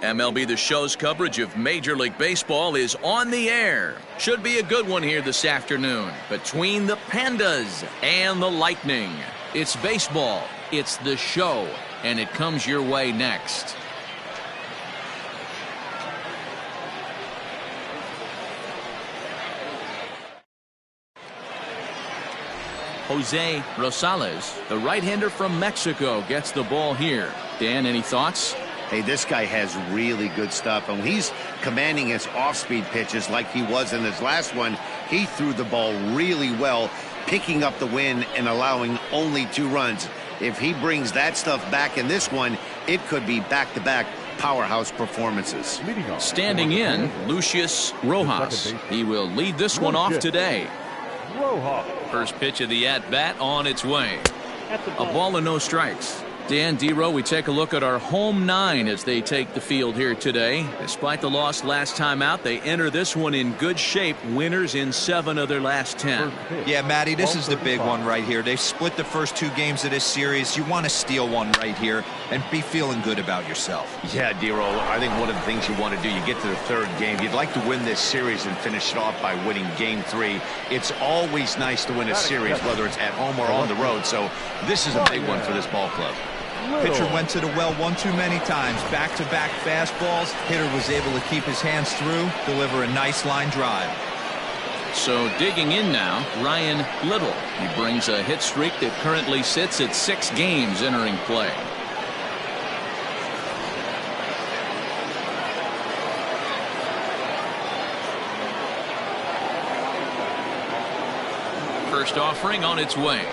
MLB The Show's coverage of Major League Baseball is on the air. Should be a good one here this afternoon between the Pandas and the Lightning. It's baseball, it's The Show, and it comes your way next. Jose Rosales, the right-hander from Mexico, gets the ball here. Dan, any thoughts? Hey, this guy has really good stuff, and he's commanding his off-speed pitches like he was in his last one. He threw the ball really well, picking up the win and allowing only 2 runs. If he brings that stuff back in this one, it could be back-to-back powerhouse performances. Standing in, Lucius Rojas. He will lead this one off today. First pitch of the at-bat on its way. A ball and no strikes. Dan, D-Row, we take a look at our home 9 as they take the field here today. Despite the loss last time out, they enter this one in good shape. Winners in 7 of their last 10. Yeah, Matty, this is the big one right here. They've split the first 2 games of this series. You want to steal one right here and be feeling good about yourself. Yeah, D-Row, I think one of the things you want to do, you get to the 3rd game, you'd like to win this series and finish it off by winning game 3. It's always nice to win a series, whether it's at home or on the road, so this is a big one for this ball club. Pitcher went to the well one too many times. Back-to-back fastballs. Hitter was able to keep his hands through, deliver a nice line drive. So digging in now, Ryan Little. He brings a hit streak that currently sits at 6 games entering play. First offering on its way.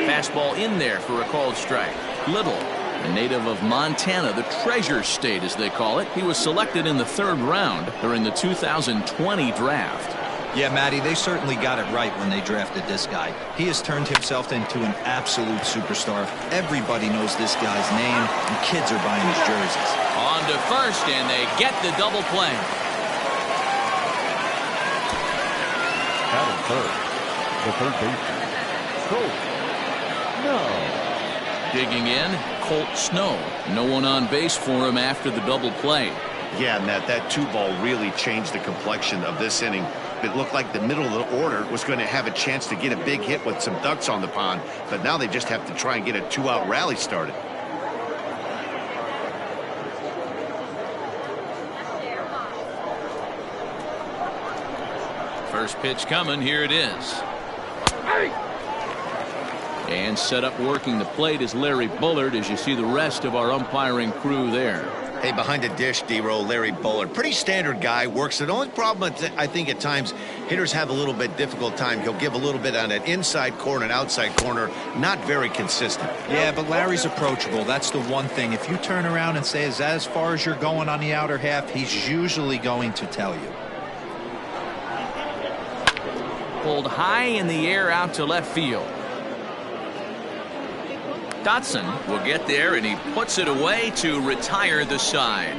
Fastball in there for a called strike. Little, a native of Montana, the Treasure State as they call it. He was selected in the 3rd round during the 2020 draft. Yeah, Matty, they certainly got it right when they drafted this guy. He has turned himself into an absolute superstar. Everybody knows this guy's name, and kids are buying his jerseys. On to first, and they get the double play. Out of third, the third baseman, Colt. Digging in, Colt Snow. No one on base for him after the double play. Yeah, Matt, that 2-ball really changed the complexion of this inning. It looked like the middle of the order was going to have a chance to get a big hit with some ducks on the pond, but now they just have to try and get a 2-out rally started. First pitch coming, here it is. And set up working the plate is Larry Bullard as you see the rest of our umpiring crew there. Hey, behind the dish, D-Row, Larry Bullard. Pretty standard guy, works. The only problem, I think, at times, hitters have a little bit difficult time. He'll give a little bit on that inside corner and outside corner. Not very consistent. Yeah, but Larry's approachable. That's the one thing. If you turn around and say, is that as far as you're going on the outer half, he's usually going to tell you. Pulled high in the air out to left field. Dotson will get there, and he puts it away to retire the side.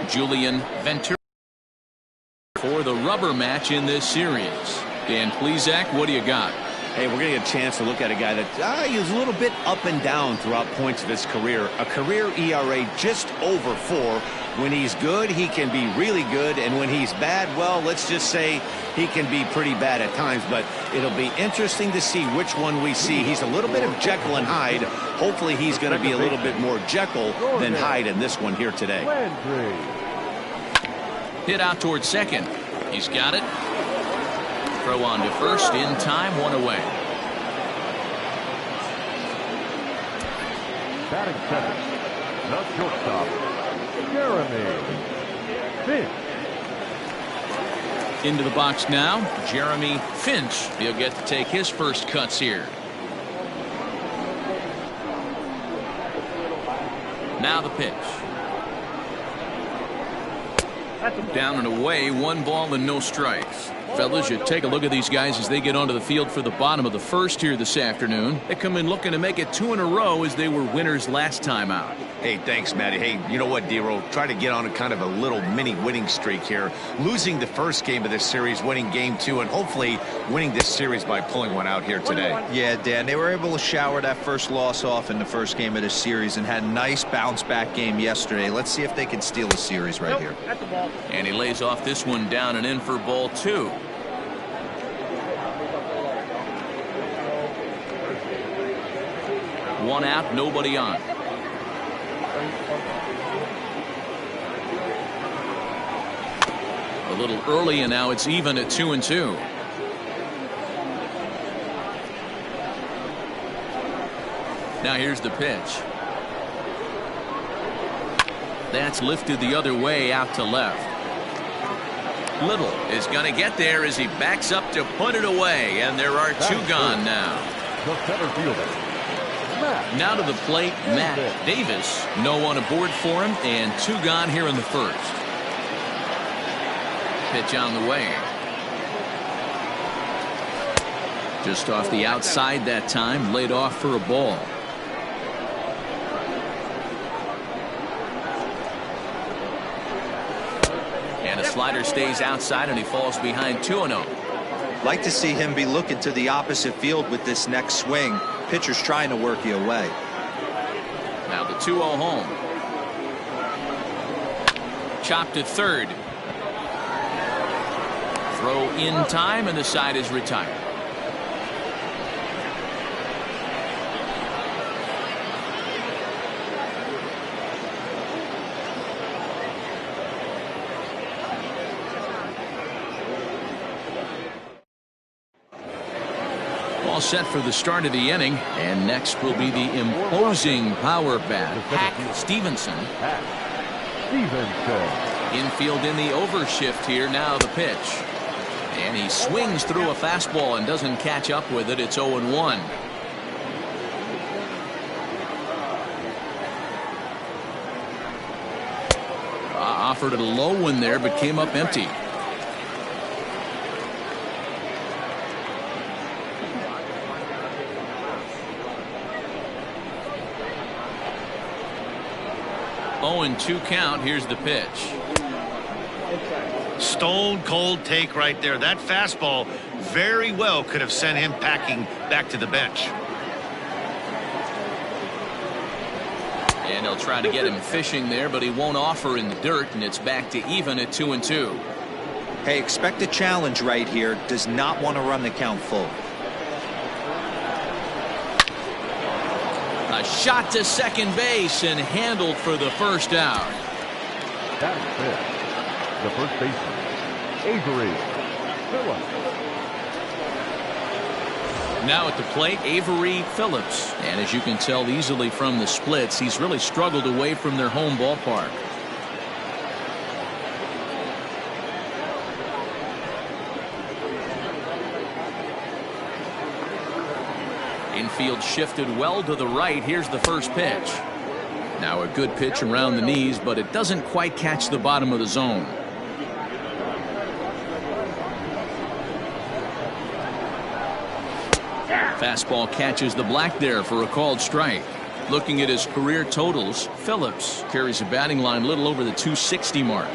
Julian Ventura for the rubber match in this series. Dan Plesac, what do you got? Hey, we're going to get a chance to look at a guy that he was a little bit up and down throughout points of his career. A career ERA just over 4. When he's good, he can be really good. And when he's bad, well, let's just say he can be pretty bad at times. But it'll be interesting to see which one we see. He's a little bit of Jekyll and Hyde. Hopefully he's going to be a little bit more Jekyll than Hyde in this one here today. Hit out towards second. He's got it. Throw on to first in time, 1 away. Batting 7th, the shortstop, Jeremy Finch. Into the box now, Jeremy Finch. He'll get to take his first cuts here. Now the pitch. Down and away, 1 ball and no strikes. Fellas, you take a look at these guys as they get onto the field for the bottom of the 1st here this afternoon. They come in looking to make it 2 in a row as they were winners last time out. Hey, thanks, Matty. Hey, you know what, D-Roll? Try to get on a kind of a little mini winning streak here. Losing the first game of this series, winning game 2, and hopefully winning this series by pulling one out here today. Yeah, Dan, they were able to shower that first loss off in the first game of this series and had a nice bounce-back game yesterday. Let's see if they can steal the series right here. And he lays off this one down and in for ball 2. One out, nobody on. A little early, and now it's even at 2-2. Now here's the pitch. That's lifted the other way out to left. Little is going to get there as he backs up to put it away, and there are 2 gone now. The center fielder. Now to the plate, Matt Davis. No one aboard for him, and 2 gone here in the first. Pitch on the way. Just off the outside that time, laid off for a ball. And a slider stays outside, and he falls behind 2-0. Like to see him be looking to the opposite field with this next swing. Pitcher's trying to work you away. Now the 2-0 home. Chopped to third. Throw in time, and the side is retired. All set for the start of the inning, and next will be the imposing power bat, Hack Stevenson. Infield in the overshift here. Now the pitch. And he swings through a fastball and doesn't catch up with it. It's 0-1. Offered it a low one there, but came up empty. Oh, and 2 count. Here's the pitch. Stone cold take right there. That fastball very well could have sent him packing back to the bench. And they'll try to get him fishing there, but he won't offer in the dirt, and it's back to even at 2-2. Hey, expect a challenge right here. Does not want to run the count full. A shot to second base and handled for the first out. That's it. The first baseman, Avery Phillips. Now at the plate, Avery Phillips. And as you can tell easily from the splits, he's really struggled away from their home ballpark. Infield shifted well to the right. Here's the first pitch. Now a good pitch around the knees, but it doesn't quite catch the bottom of the zone. Fastball catches the black there for a called strike. Looking at his career totals, Phillips carries a batting line a little over the 260 mark.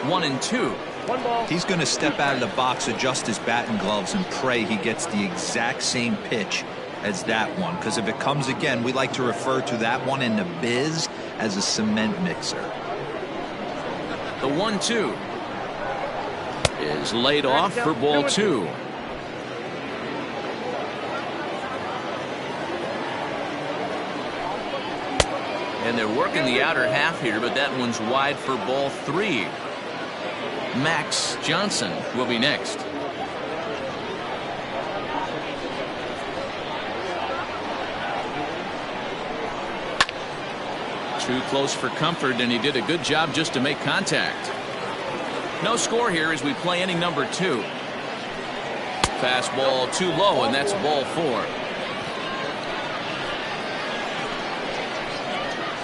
1-2. He's going to step out of the box, adjust his batting gloves, and pray he gets the exact same pitch as that one. Because if it comes again, we like to refer to that one in the biz as a cement mixer. The 1-2 is laid off for ball 2. And they're working the outer half here, but that one's wide for ball 3. Max Johnson will be next. Too close for comfort, and he did a good job just to make contact. No score here as we play inning number 2. Fastball too low, and that's ball 4.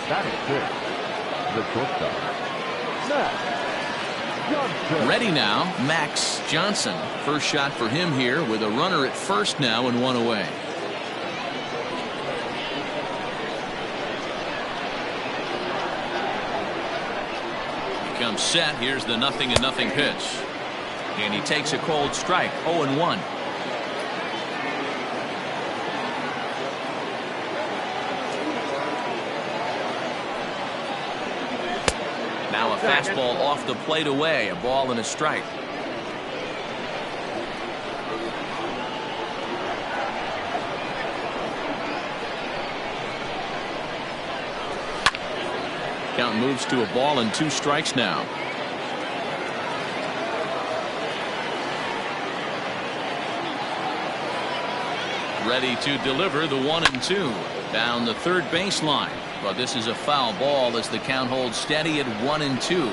That is it. The shortstop, Max Johnson. Ready now, Max Johnson. First shot for him here with a runner at first now and one away. set. Here's the 0-0 pitch. And he takes a cold strike. 0-1. Now a fastball off the plate away. A ball and a strike. Count moves to a ball and 2 strikes now. Ready to deliver the 1-2 down the third baseline. But this is a foul ball as the count holds steady at 1-2.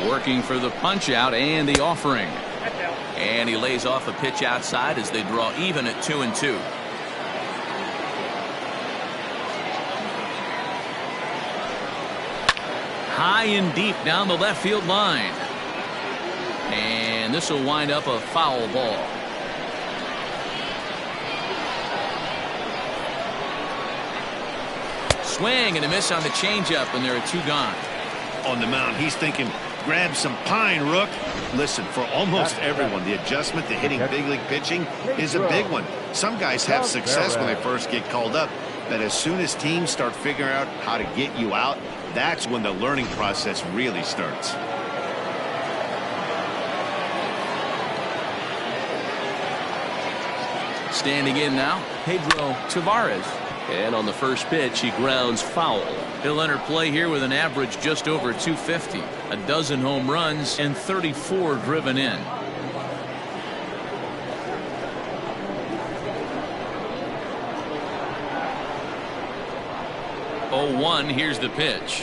Working for the punch out and the offering. And he lays off a pitch outside as they draw even at 2-2. High and deep down the left field line. And this will wind up a foul ball. Swing and a miss on the changeup, and there are 2 gone. On the mound, he's thinking, grab some pine, Rook. Listen, for almost everyone, the adjustment to hitting big league pitching is a big one. Some guys have success when they first get called up, but as soon as teams start figuring out how to get you out, that's when the learning process really starts. Standing in now, Pedro Tavares. And on the first pitch, he grounds foul. He'll enter play here with an average just over 250. A dozen home runs and 34 driven in. 0-1. Here's the pitch.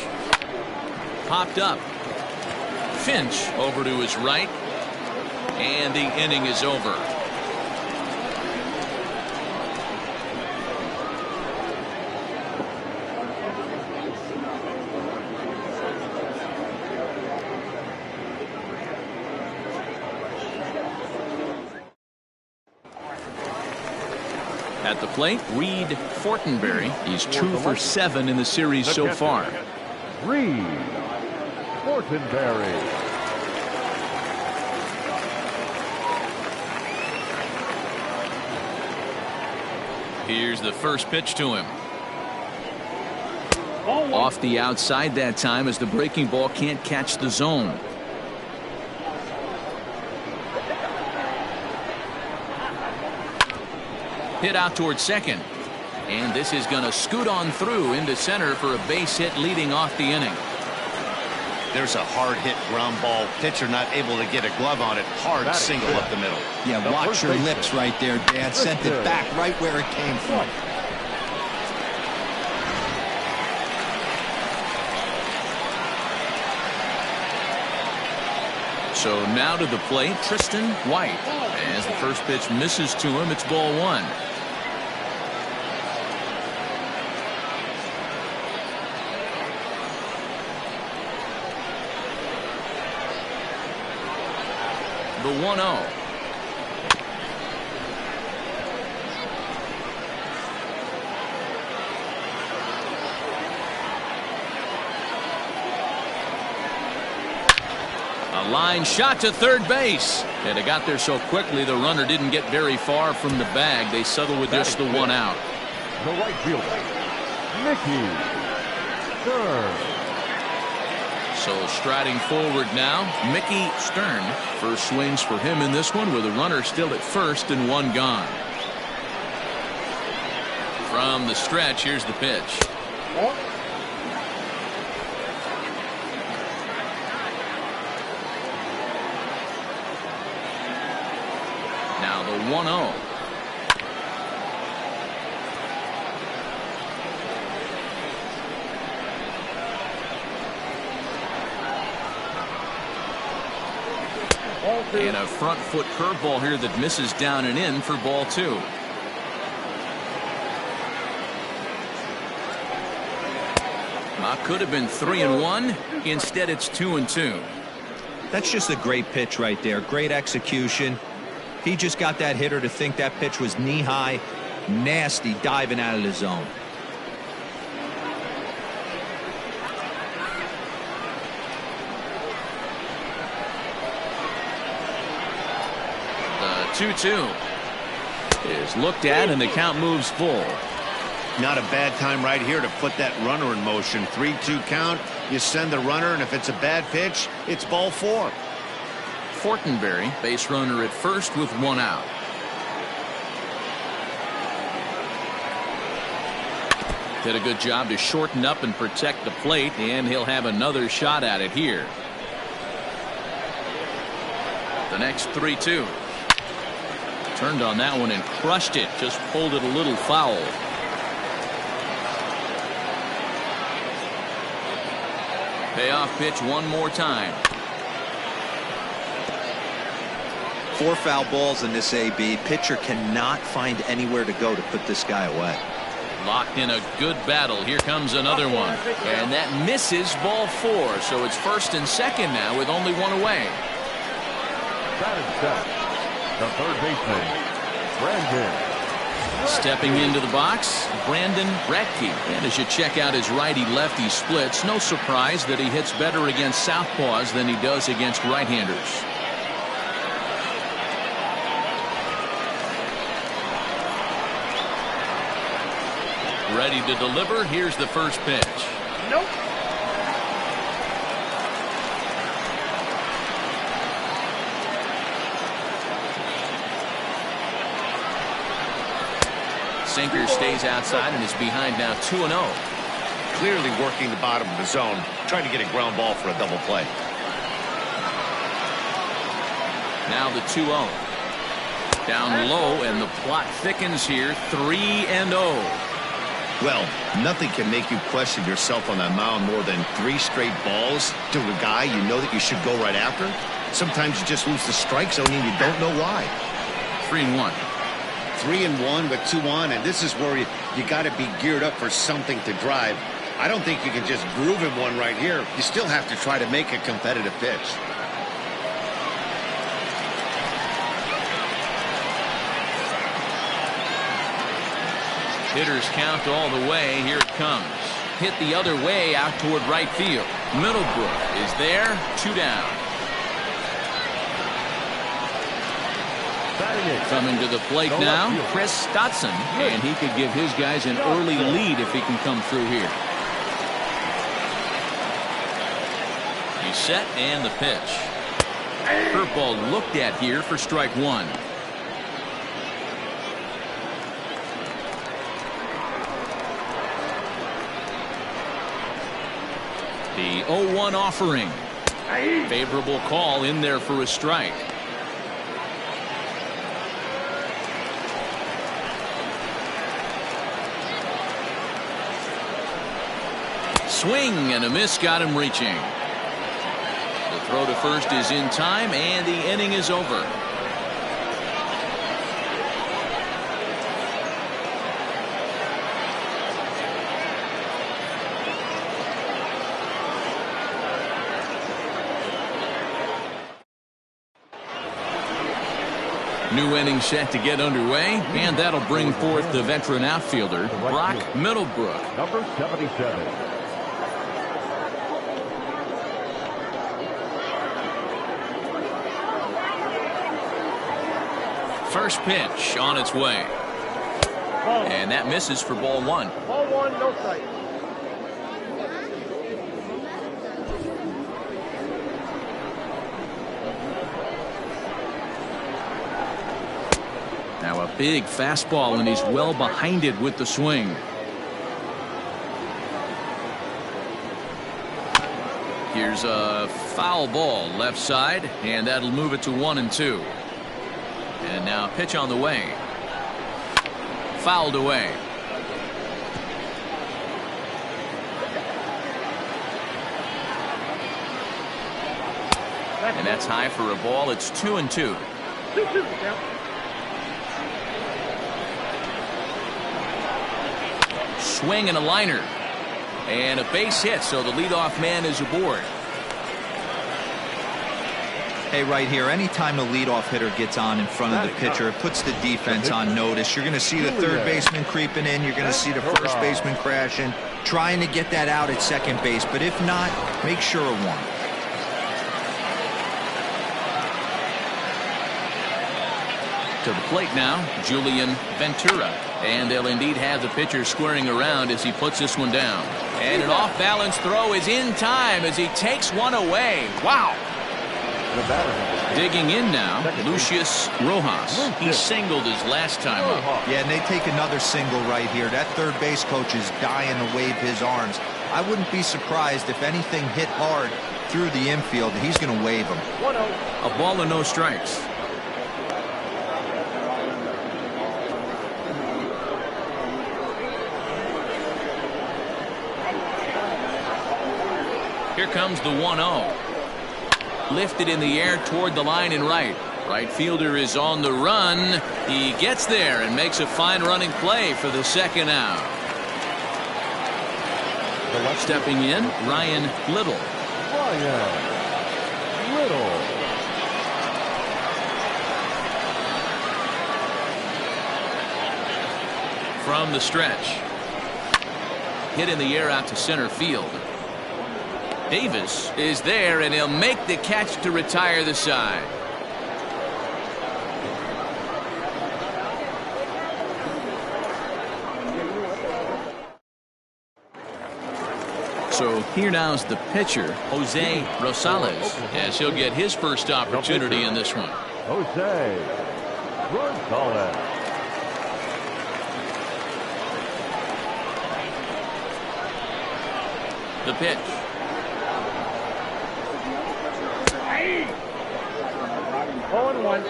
Popped up. Finch over to his right. And the inning is over. At the plate, Reed Fortenberry. He's 2 for 7 in the series so far. Reed Fortenberry. Here's the first pitch to him. Off the outside that time as the breaking ball can't catch the zone. Hit out towards second. And this is going to scoot on through into center for a base hit leading off the inning. There's a hard hit ground ball. Pitcher not able to get a glove on it. Hard single up the middle. Yeah, watch your lips right there, Dad. Sent it back right where it came from. So now to the plate, Tristan White. As the first pitch misses to him, it's ball 1. The 1-0. A line shot to third base. And it got there so quickly the runner didn't get very far from the bag. They settle with just the 1 out. The right fielder, Mickey Stern. So striding forward now, Mickey Stern. First swings for him in this one with a runner still at first and 1 gone. From the stretch, here's the pitch. Now the 1-0. And a front foot curveball here that misses down and in for ball 2. Could have been 3-1. Instead, it's 2-2. That's just a great pitch right there. Great execution. He just got that hitter to think that pitch was knee high. Nasty diving out of the zone. 2-2 is looked at, and the count moves full. Not a bad time right here to put that runner in motion. 3-2 count. You send the runner, and if it's a bad pitch, it's ball 4. Fortenberry, base runner at first with 1 out. Did a good job to shorten up and protect the plate, and he'll have another shot at it here. The next 3-2. Turned on that one and crushed it. Just pulled it a little foul. Payoff pitch one more time. 4 foul balls in this AB. Pitcher cannot find anywhere to go to put this guy away. Locked in a good battle. Here comes another one. And that misses, ball 4. So it's first and second now with only 1 away. Batting set, the third baseman, Brandon. Stepping into the box, Brandon Radke. And as you check out his righty-lefty splits, no surprise that he hits better against southpaws than he does against right-handers. Ready to deliver. Here's the first pitch. Nope. Sinker stays outside and is behind now 2-0. Clearly working the bottom of the zone, trying to get a ground ball for a double play. Now the 2-0. Down low, and the plot thickens here. 3-0. Well, nothing can make you question yourself on that mound more than 3 straight balls to a guy you know that you should go right after. Sometimes you just lose the strike zone and you don't know why. 3-1. 3-1 with 2 on, and this is where you got to be geared up for something to drive. I don't think you can just groove him one right here. You still have to try to make a competitive pitch. Hitters count all the way. Here it comes. Hit the other way out toward right field. Middlebrook is there. 2 down. Coming to the plate now, Chris Stotson, and he could give his guys an early lead if he can come through here. He's set, and the pitch. Curveball looked at here for strike 1. The 0-1 offering. Favorable call in there for a strike. Swing and a miss, got him reaching. The throw to first is in time, and the inning is over. New inning set to get underway, and that'll bring forth the veteran outfielder, Brock Middlebrook. Number 77. First pitch on its way. And that misses for ball 1. Ball 1, no strike. Now a big fastball, and he's well behind it with the swing. Here's a foul ball left side, and that'll move it to 1-2. And now a pitch on the way. Fouled away. And that's high for a ball. It's 2-2. 2-2. Swing and a liner. And a base hit, so the leadoff man is aboard. Hey, right here, anytime a leadoff hitter gets on in front of the pitcher, it puts the defense on notice. You're going to see the third baseman creeping in. You're going to see the first baseman crashing, trying to get that out at second base. But if not, make sure of one. To the plate now, Julian Ventura. And they'll indeed have the pitcher squaring around as he puts this one down. And an off-balance throw is in time as he takes one away. Wow. Digging in now, Lucius Rojas. He singled his last time up. Yeah, and they take another single right here. That third base coach is dying to wave his arms. I wouldn't be surprised if anything hit hard through the infield. He's going to wave him. A ball and no strikes. Here comes the 1-0. Lifted in the air toward the line and right. Right fielder is on the run. He gets there and makes a fine running play for the second out. Stepping in, Ryan Little. From the stretch. Hit in the air out to center field. Davis is there, and he'll make the catch to retire the side. So here now's the pitcher, Jose Rosales, as he'll get his first opportunity in this one. Jose Rosales. The pitch. 0-1.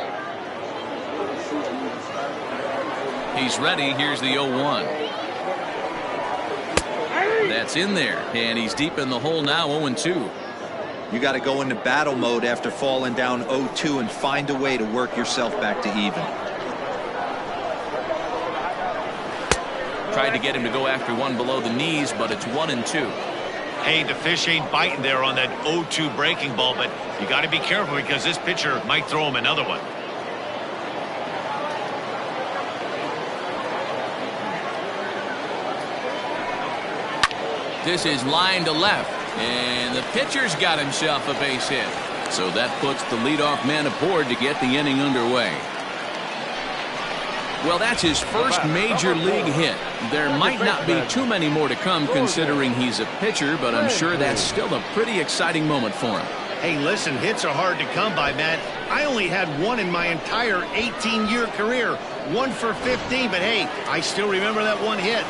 He's ready. Here's the 0-1. That's in there, and he's deep in the hole now. 0-2. You got to go into battle mode after falling down 0-2 and find a way to work yourself back to even. Tried to get him to go after one below the knees, but it's 1-2. Hey, the fish ain't biting there on that 0-2 breaking ball, but you got to be careful because this pitcher might throw him another one. This is line to left, and the pitcher's got himself a base hit. So that puts the leadoff man aboard to get the inning underway. Well, that's his first major league hit. There might not be too many more to come considering he's a pitcher, but I'm sure that's still a pretty exciting moment for him. Hey, listen, hits are hard to come by, Matt. I only had one in my entire 18-year career. 1 for 15, but hey, I still remember that one hit.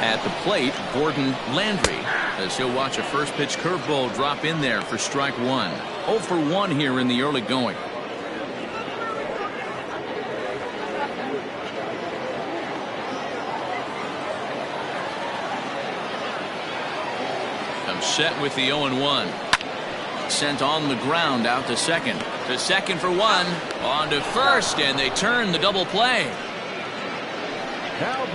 At the plate, Gordon Landry, as he'll watch a first pitch curveball drop in there for strike one. 0 for 1 here in the early going. Set with the 0-1. Sent on the ground out to second. To second for one. On to first, and they turn the double play.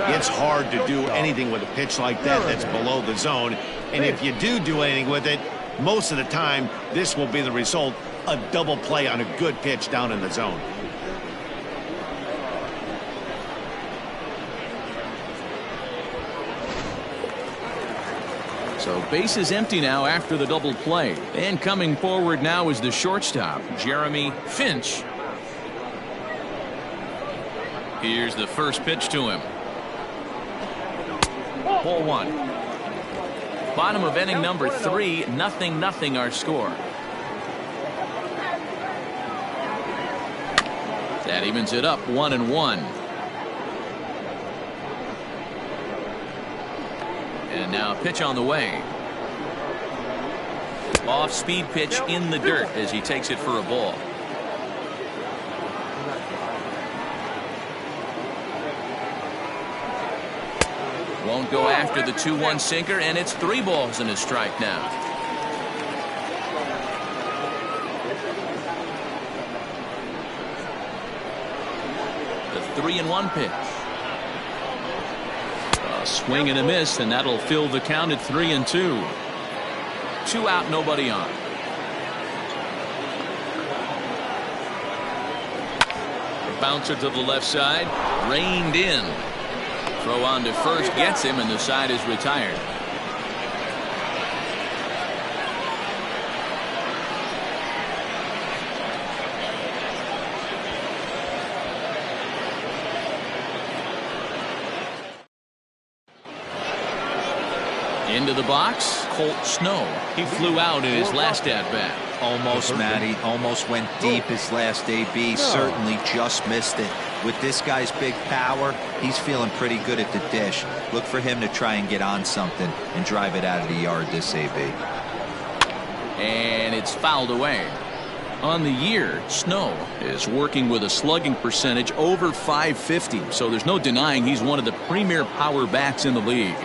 It's hard to do anything with a pitch like that that's below the zone. And if you do anything with it, most of the time, this will be the result. A double play on a good pitch down in the zone. So base is empty now after the double play. And coming forward now is the shortstop, Jeremy Finch. Here's the first pitch to him. Ball 1. Bottom of inning number 3, 0-0 our score. That evens it up 1-1. And now pitch on the way. Off speed pitch in the dirt as he takes it for a ball. Won't go after the 2-1 sinker, and it's 3 balls and a strike now. The 3-1 pitch. A swing and a miss, and that'll fill the count at 3-2. 2 out, nobody on. Bouncer to the left side, reined in. Throw on to first gets him, and the side is retired. Into the box, Colt Snow. He flew out in his last at-bat. Almost, Matty. Almost went deep his last AB. Certainly just missed it. With this guy's big power, he's feeling pretty good at the dish. Look for him to try and get on something and drive it out of the yard this AB. And it's fouled away. On the year, Snow is working with a slugging percentage over .550, so there's no denying he's one of the premier power bats in the league.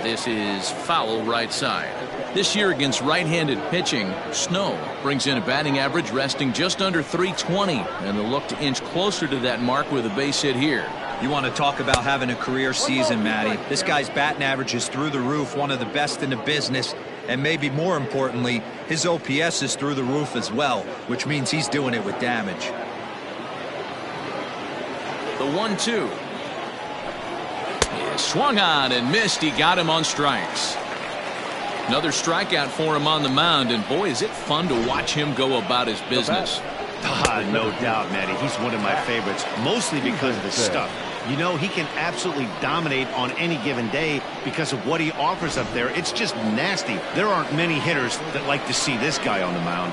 This is foul right side. This year against right-handed pitching, Snow brings in a batting average resting just under .320, and they'll look to inch closer to that mark with a base hit here. You want to talk about having a career season, Matty. This guy's batting average is through the roof, one of the best in the business, and maybe more importantly, his OPS is through the roof as well, which means he's doing it with damage. The 1-2. He swung on and missed. He got him on strikes. Another strikeout for him on the mound, and boy, is it fun to watch him go about his business. No doubt, Matty. He's one of my favorites, mostly because of his stuff. You know, he can absolutely dominate on any given day because of what he offers up there. It's just nasty. There aren't many hitters that like to see this guy on the mound.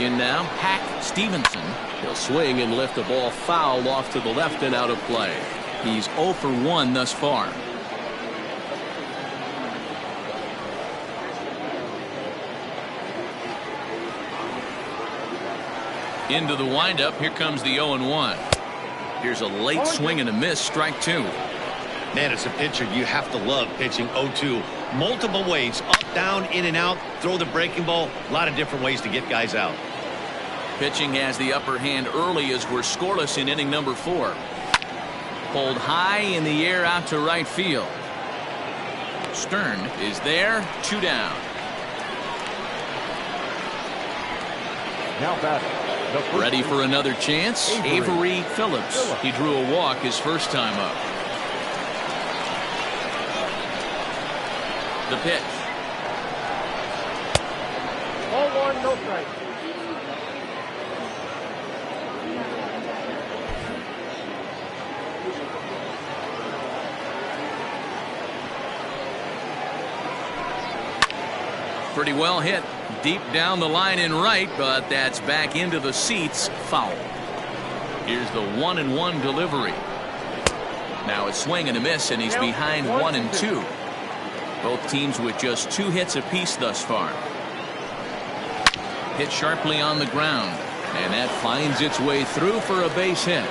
In now, Hack Stevenson. He'll swing and lift the ball foul off to the left and out of play. He's 0 for 1 thus far. Into the windup. Here comes the 0-1. Here's a late swing and a miss. Strike 2. Man, as a pitcher, you have to love pitching 0-2. Multiple ways, up, down, in and out, throw the breaking ball. A lot of different ways to get guys out. Pitching has the upper hand early as we're scoreless in inning number 4. Pulled high in the air out to right field. Stern is there. 2 down. Now batting. Ready for another chance? Avery Phillips. He drew a walk his first time up. The pitch. 0-1, no strike. Pretty well hit. Deep down the line in right, but that's back into the seats. Foul. Here's the 1-1 delivery. Now it's swing and a miss, and he's behind 1-2. Both teams with just 2 hits apiece thus far. Hit sharply on the ground, and that finds its way through for a base hit.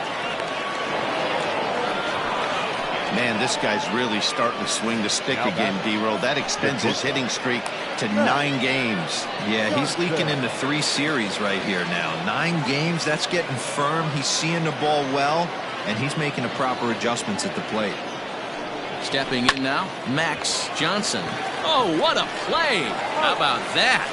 Man, this guy's really starting to swing the stick again, D-Roll. That extends his hitting streak to 9 games. Yeah, he's leaking into 3 series right here now. 9 games, that's getting firm. He's seeing the ball well, and he's making the proper adjustments at the plate. Stepping in now, Max Johnson. Oh, what a play! How about that?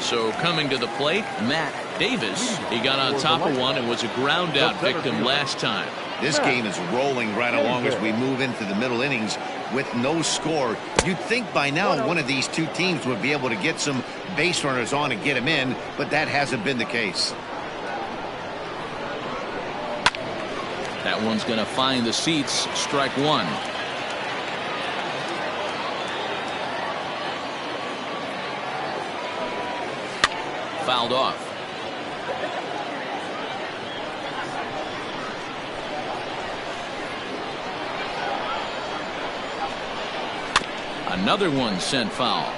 So coming to the plate, Matt Davis. He got on top of one and was a ground out victim last time. This game is rolling right along as we move into the middle innings with no score. You'd think by now one of these 2 teams would be able to get some base runners on and get them in, but that hasn't been the case. That one's going to find the seats. Strike 1. Fouled off. Another one sent foul.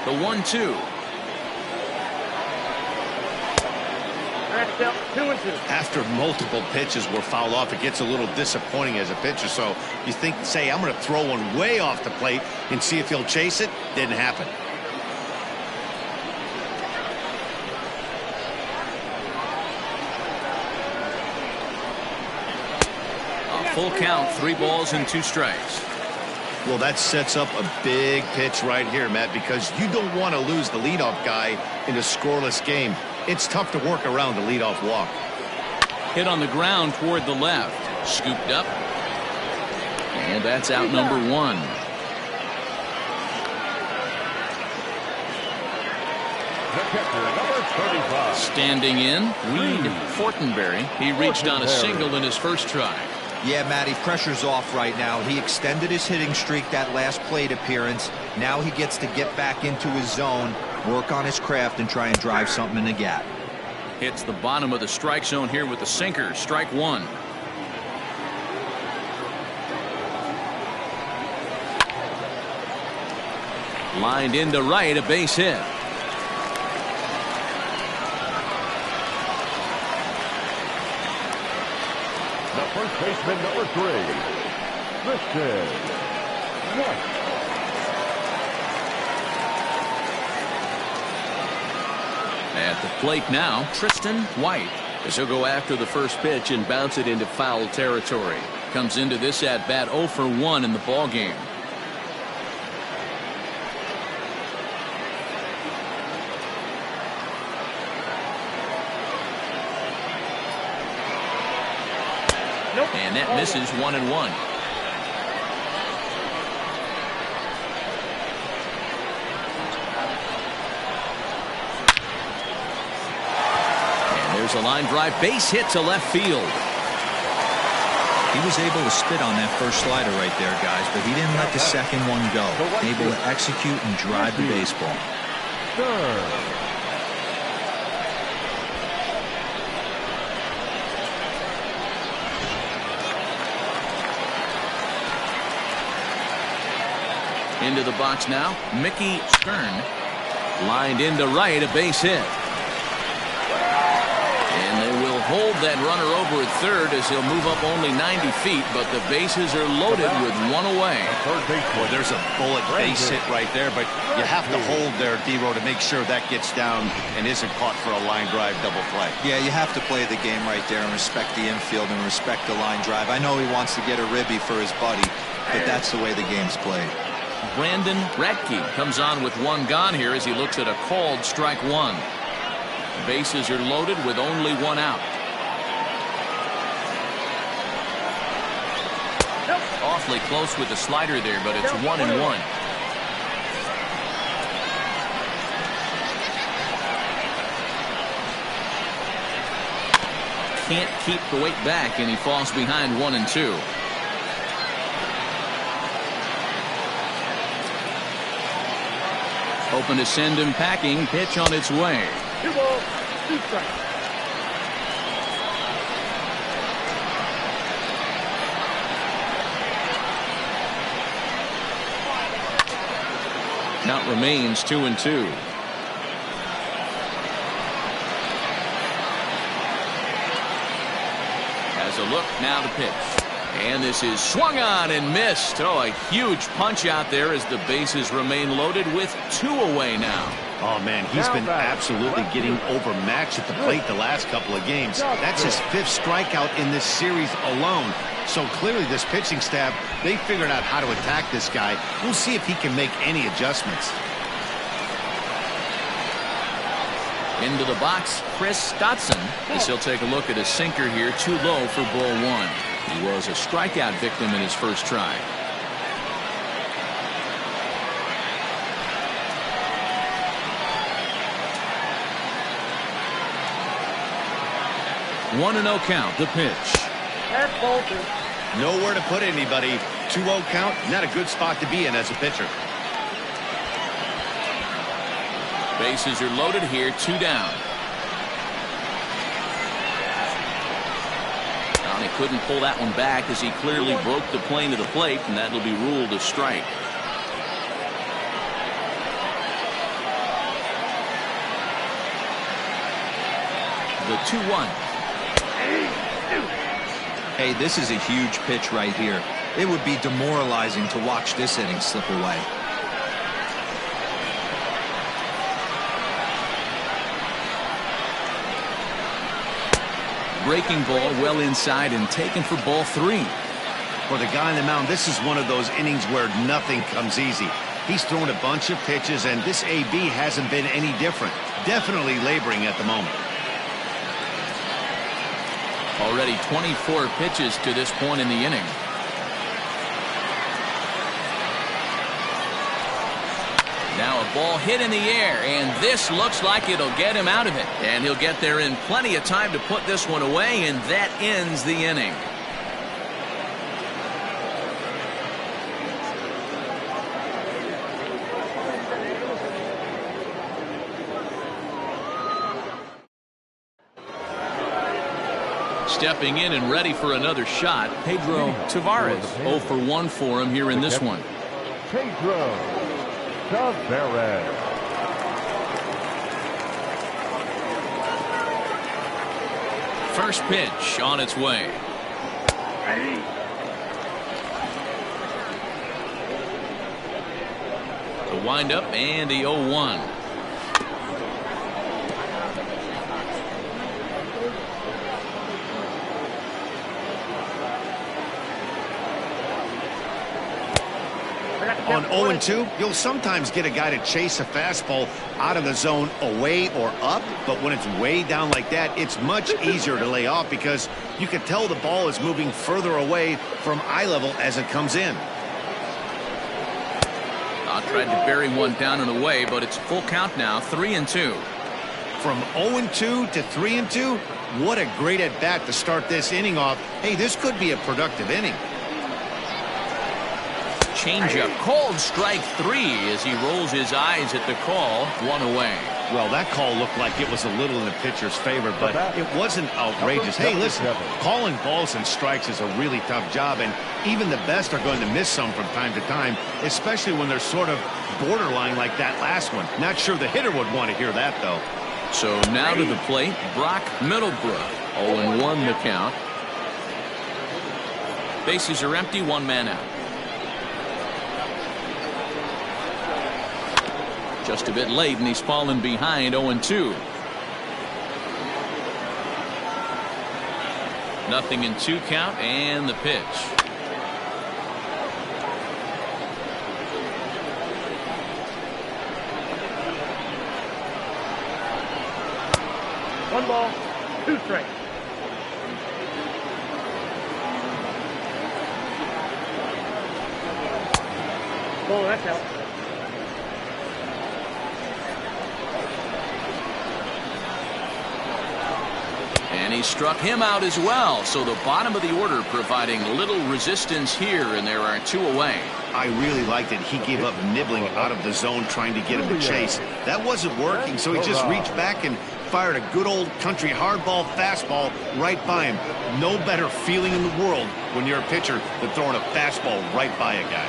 The 1-2. After multiple pitches were fouled off, it gets a little disappointing as a pitcher. So you think, say, I'm going to throw one way off the plate and see if he'll chase it. Didn't happen. A full count, 3 balls and 2 strikes. Well, that sets up a big pitch right here, Matt, because you don't want to lose the leadoff guy in a scoreless game. It's tough to work around the leadoff walk. Hit on the ground toward the left. Scooped up. And that's out number 1. The catcher, number 35. Standing in, Reed Fortenberry. He reached on a single in his first try. Yeah, Matty, pressure's off right now. He extended his hitting streak that last plate appearance. Now he gets to get back into his zone, work on his craft, and try and drive something in the gap. Hits the bottom of the strike zone here with the sinker. Strike 1. Lined into right, a base hit. The first baseman, number 3, Tristan White. At the plate now, Tristan White, as he'll go after the first pitch and bounce it into foul territory. Comes into this at bat 0 for 1 in the ball game. And that misses 1-1. And there's a line drive, base hit to left field. He was able to spit on that first slider right there, guys, but he didn't let the second one go. Able to execute and drive the baseball. Into the box now, Mickey Stern. Lined into right, a base hit. And they will hold that runner over at third as he'll move up only 90 feet, but the bases are loaded with 1 away. Well, there's a bullet base hit right there, but you have to hold there, D-Row, to make sure that gets down and isn't caught for a line drive double play. Yeah, you have to play the game right there and respect the infield and respect the line drive. I know he wants to get a ribby for his buddy, but that's the way the game's played. Brandon Radke comes on with 1 gone here as he looks at a called strike 1. Bases are loaded with only 1 out. Awfully close with the slider there, but it's 1-1. Can't keep the weight back, and he falls behind 1-2. Open to send him packing. Pitch on its way. 2 balls, 2 strikes. Count remains 2-2. Has a look now to pitch. And this is swung on and missed. Oh, a huge punch out there as the bases remain loaded with 2 away now. Oh, man, he's been absolutely getting overmatched at the plate the last couple of games. That's his 5th strikeout in this series alone. So clearly this pitching staff, they figured out how to attack this guy. We'll see if he can make any adjustments. Into the box, Chris Dotson, as he'll take a look at a sinker here, too low for ball 1. He was a strikeout victim in his first try. One and 0 count. The pitch. That's Bolton. Nowhere to put anybody. 2-0 count. Not a good spot to be in as a pitcher. Bases are loaded here. 2 down. He couldn't pull that one back as he clearly broke the plane of the plate, and that'll be ruled a strike. The 2-1. Hey, this is a huge pitch right here. It would be demoralizing to watch this inning slip away. Breaking ball well inside and taken for ball 3. For the guy on the mound, this is one of those innings where nothing comes easy. He's thrown a bunch of pitches, and this AB hasn't been any different. Definitely laboring at the moment. Already 24 pitches to this point in the inning. Now a ball hit in the air, and this looks like it'll get him out of it. And he'll get there in plenty of time to put this one away, and that ends the inning. Stepping in and ready for another shot, Pedro Tavares. 0 for 1 for him here in this one. Pedro Tavares. First pitch on its way. The windup and the 0-1. On 0-2, you'll sometimes get a guy to chase a fastball out of the zone away or up, but when it's way down like that, it's much easier to lay off because you can tell the ball is moving further away from eye level as it comes in. I tried to bury one down and away, but it's full count now, 3-2. From 0-2 to 3-2, what a great at-bat to start this inning off. Hey, this could be a productive inning. Changeup, called strike 3 as he rolls his eyes at the call. 1 away. Well, that call looked like it was a little in the pitcher's favor, but it wasn't outrageous. Hey, listen, calling balls and strikes is a really tough job, and even the best are going to miss some from time to time, especially when they're sort of borderline like that last one. Not sure the hitter would want to hear that, though. So now to the plate, Brock Middlebrook. 0-1 the count. Bases are empty, 1 man out. Just a bit late, and he's fallen behind. 0-2. Nothing in 2 count, and the pitch. One ball, 2 strikes. Oh, that's out. And he struck him out as well. So the bottom of the order providing little resistance here, and there are 2 away. I really liked it. He gave up nibbling out of the zone trying to get him to chase. That wasn't working, so he just reached back and fired a good old country hardball fastball right by him. No better feeling in the world when you're a pitcher than throwing a fastball right by a guy.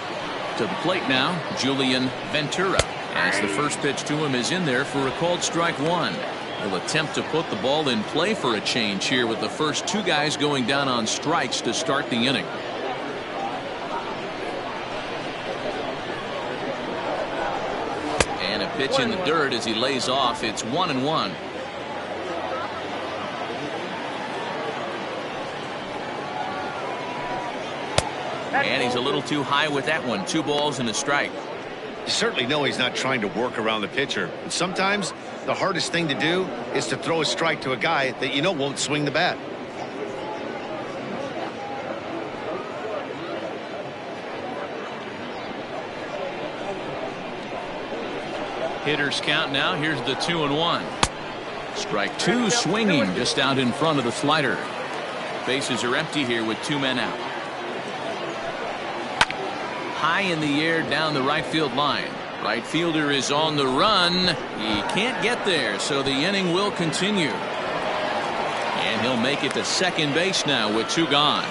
To the plate now, Julian Ventura, as the first pitch to him is in there for a called strike 1. He'll attempt to put the ball in play for a change here with the first 2 guys going down on strikes to start the inning. And a pitch in the dirt as he lays off. It's 1-1. And he's a little too high with that one. 2 balls and a strike. You certainly know he's not trying to work around the pitcher. But sometimes the hardest thing to do is to throw a strike to a guy that you know won't swing the bat. Hitters count now. Here's the 2-1. Strike 2 swinging just out in front of the slider. Bases are empty here with 2 men out. High in the air down the right field line. Right fielder is on the run. He can't get there, so the inning will continue. And he'll make it to second base now with 2 gone.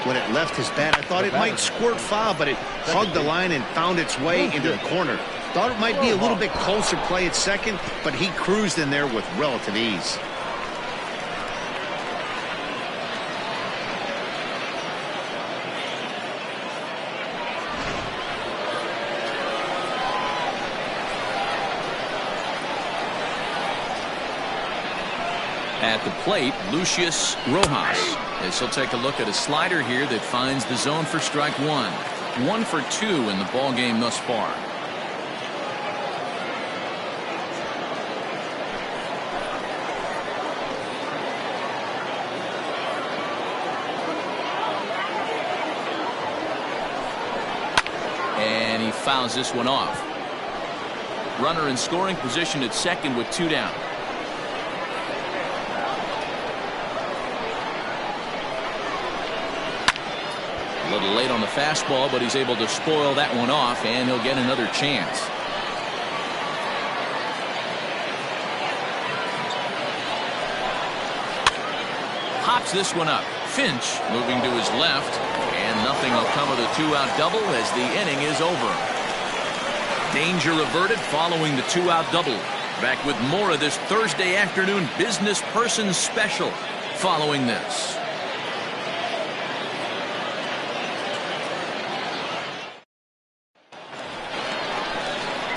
When it left his bat, I thought it might squirt foul, but it hugged the line and found its way into the corner. Thought it might be a little bit closer play at second, but he cruised in there with relative ease. At the plate, Lucius Rojas, as he'll take a look at a slider here that finds the zone for strike 1. 1 for 2 in the ball game thus far. And he fouls this one off. Runner in scoring position at second with 2 down. A little late on the fastball, but he's able to spoil that one off, and he'll get another chance. Pops this one up. Finch moving to his left, and nothing will come of the 2-out double as the inning is over. Danger averted following the 2-out double. Back with more of this Thursday afternoon business person special following this.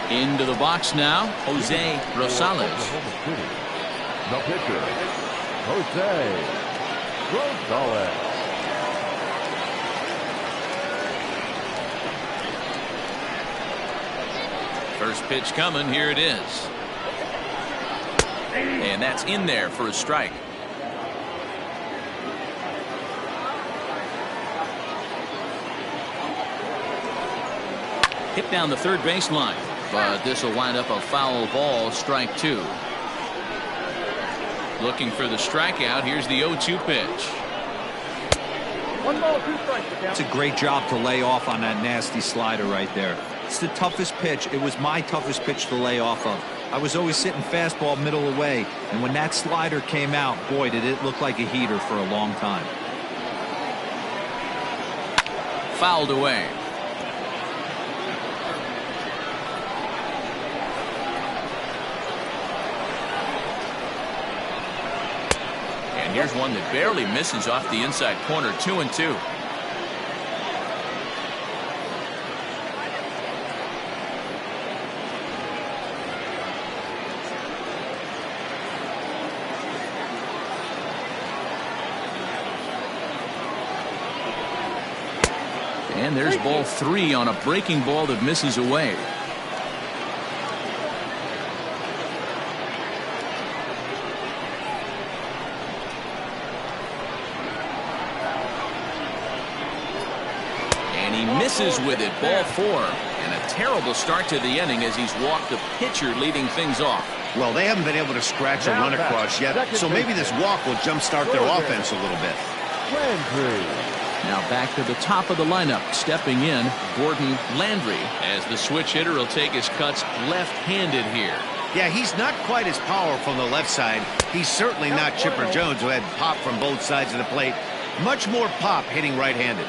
Into the box now, Jose Rosales. The pitcher, Jose Rosales. First pitch coming, here it is. And that's in there for a strike. Hit down the third baseline, but this will wind up a foul ball, strike 2. Looking for the strikeout. Here's the 0-2 pitch. 1 ball, 2 strikes. It's a great job to lay off on that nasty slider right there. It's the toughest pitch. It was my toughest pitch to lay off of. I was always sitting fastball middle away, and when that slider came out, boy, did it look like a heater for a long time. Fouled away. And here's one that barely misses off the inside corner. 2-2. And there's ball 3 on a breaking ball that misses away. And he misses with it. Ball 4. And a terrible start to the inning as he's walked the pitcher, leading things off. Well, they haven't been able to scratch a run across yet, so maybe this walk will jumpstart their offense a little bit. Landry. Now back to the top of the lineup. Stepping in, Gordon Landry, as the switch hitter will take his cuts left-handed here. Yeah, he's not quite as powerful on the left side. He's certainly not Chipper Jones, who had pop from both sides of the plate. Much more pop hitting right-handed.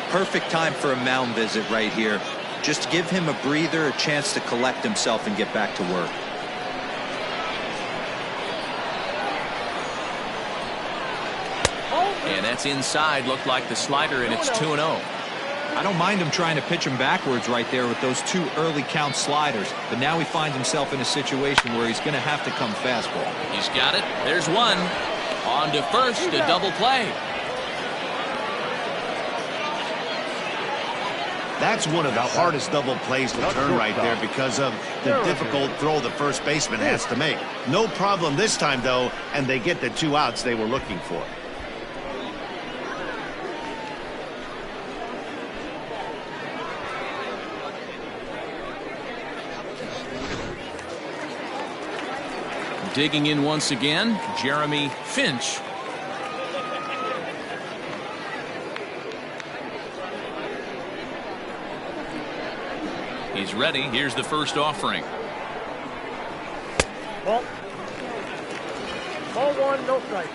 Perfect time for a mound visit right here. Just give him a breather, a chance to collect himself and get back to work. And that's inside. Looked like the slider, and it's 2-0. I don't mind him trying to pitch him backwards right there with those 2 early count sliders, but now he finds himself in a situation where he's going to have to come fastball. He's got it. There's one. On to first, a double play. That's one of the hardest double plays to turn right there because of the difficult throw the first baseman has to make. No problem this time, though, and they get the 2 outs they were looking for. Digging in once again, Jeremy Finch. He's ready. Here's the first offering. Ball 1, no strike.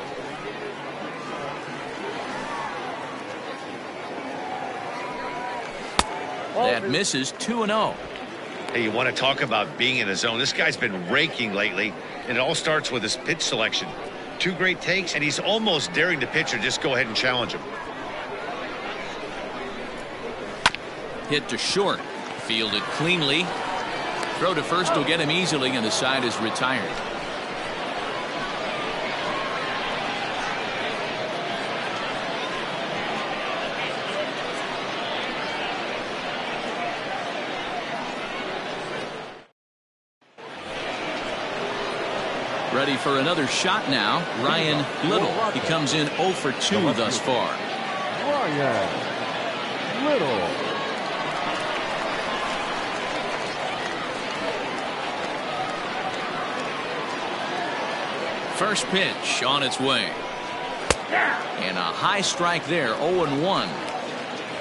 That misses. 2-0. Hey, you want to talk about being in the zone? This guy's been raking lately, and it all starts with his pitch selection. 2 great takes, and he's almost daring the pitcher just go ahead and challenge him. Hit to short. Fielded cleanly. Throw to first will get him easily, and the side is retired. Ready for another shot now. Ryan Little. He comes in 0 for 2 thus far. Ryan Little. First pitch on its way. And a high strike there, 0-1.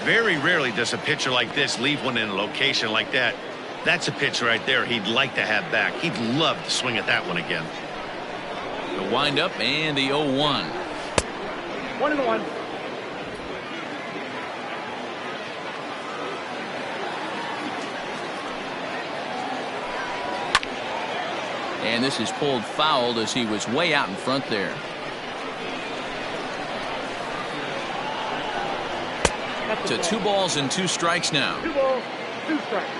Very rarely does a pitcher like this leave one in a location like that. That's a pitch right there he'd like to have back. He'd love to swing at that one again. The windup and the 0-1. 1-1. And this is pulled foul as he was way out in front there. To 2 balls and 2 strikes now. 2 balls, 2 strikes.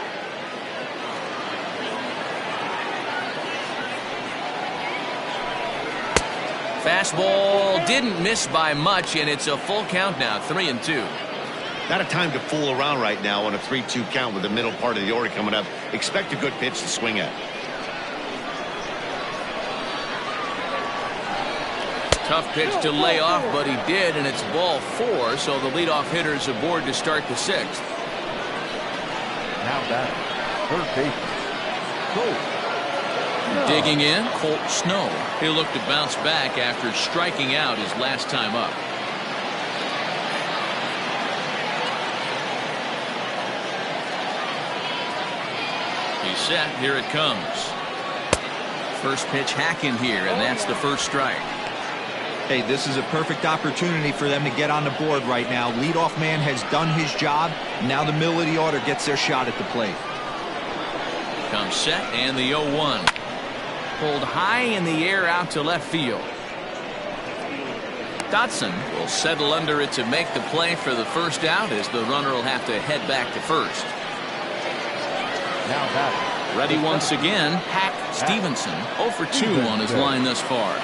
Fastball didn't miss by much, and it's a full count now, 3-2. Not a time to fool around right now on a 3-2 count with the middle part of the order coming up. Expect a good pitch to swing at. Tough pitch to lay off, but he did, and it's ball 4, so the leadoff hitter's aboard to start the 6th. Now back, third baseman. Digging in, Colt Snow. He'll look to bounce back after striking out his last time up. He's set. Here it comes. First pitch hacking here, and that's the first strike. Hey, this is a perfect opportunity for them to get on the board right now. Leadoff man has done his job. Now the middle of the order gets their shot at the plate. Comes set and the 0-1. Pulled high in the air out to left field. Dotson will settle under it to make the play for the first out as the runner will have to head back to first. Now back. Ready once again, Hack Stevenson. 0 for 2 on his line thus far.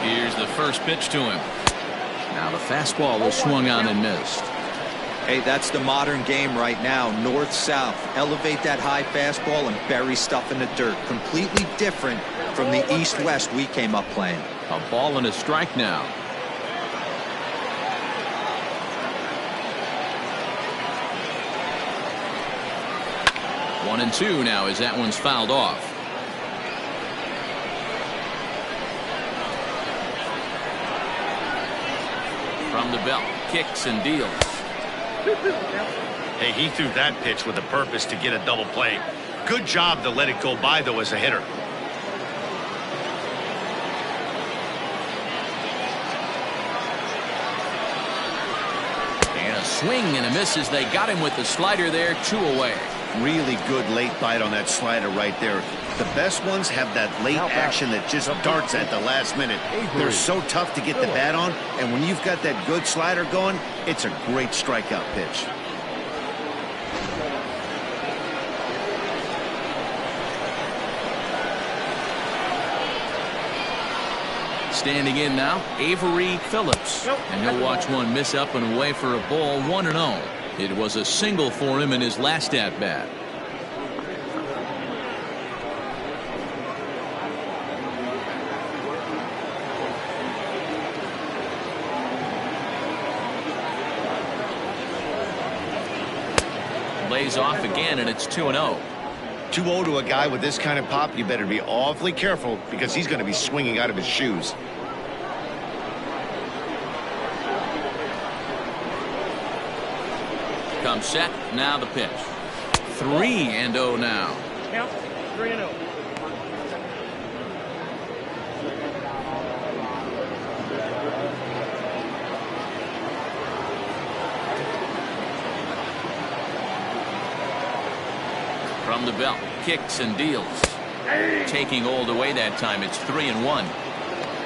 Here's the first pitch to him. Now the fastball was swung on and missed. Hey, that's the modern game right now. North-south. Elevate that high fastball and bury stuff in the dirt. Completely different from the east-west we came up playing. A ball and a strike now. One and 2 now as that one's fouled off. From the belt, kicks and deals. Hey, he threw that pitch with a purpose to get a double play. Good job to let it go by, though, as a hitter. And a swing and a miss as they got him with the slider there, 2 away. Really good late bite on that slider right there. The best ones have that late action that just darts at the last minute. They're so tough to get the bat on, and when you've got that good slider going, it's a great strikeout pitch. Standing in now, Avery Phillips. And he'll watch one miss up and away for a ball, 1-0. It was a single for him in his last at-bat. Lays off again, and it's 2-0. 2-0 to a guy with this kind of pop, you better be awfully careful because he's going to be swinging out of his shoes. Comes set, now the pitch. 3-0 now. Count 3-0. From the belt, kicks and deals. Taking all the way that time, it's 3-1.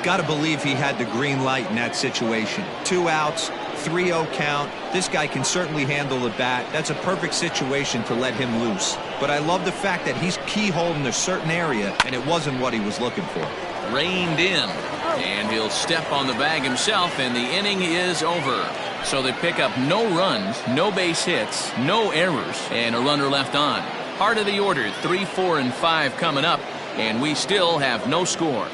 Got to believe he had the green light in that situation. 2 outs, 3-0 count. This guy can certainly handle the bat. That's a perfect situation to let him loose. But I love the fact that he's keyholing a certain area, and it wasn't what he was looking for. Reined in, and he'll step on the bag himself, and the inning is over. So they pick up no runs, no base hits, no errors, and a runner left on. Heart of the order, 3, 4, and 5 coming up, and we still have no score.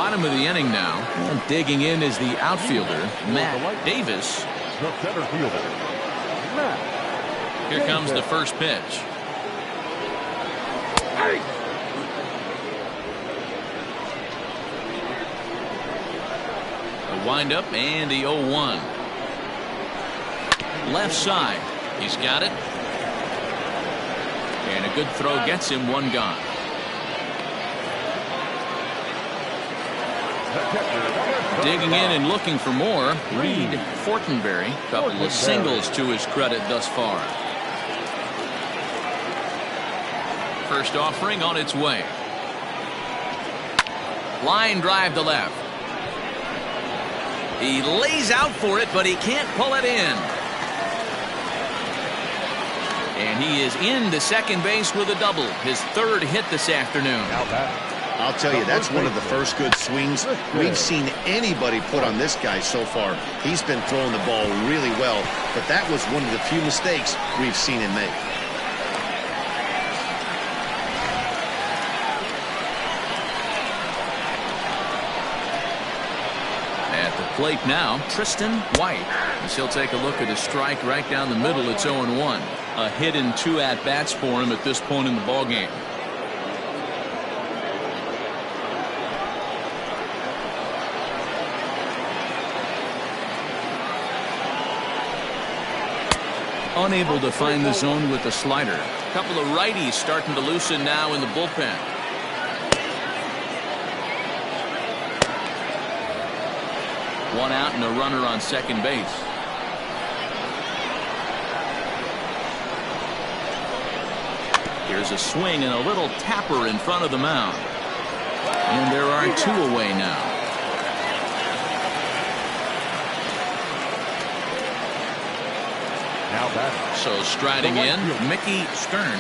bottom of the inning now. And digging in is the outfielder, Matt Davis. The center fielder, Matt. Here comes the first pitch. The windup and the 0-1. Left side. He's got it. And a good throw gets him one gone. Digging in and looking for more, Reed Fortenberry. Couple of singles to his credit thus far. First offering on its way. Line drive to left. He lays out for it, but he can't pull it in. And he is into second base with a double. His third hit this afternoon. I'll tell you, that's one of the first good swings we've seen anybody put on this guy so far. He's been throwing the ball really well, but that was one of the few mistakes we've seen him make. At the plate now, Tristan White. As he'll take a look at a strike right down the middle. It's 0-1. A hit in 2 at-bats for him at this point in the ballgame. Unable to find the zone with the slider. A couple of righties starting to loosen now in the bullpen. One out and a runner on second base. Here's a swing and a little tapper in front of the mound. And there are 2 away now. So striding in, Mickey Stern.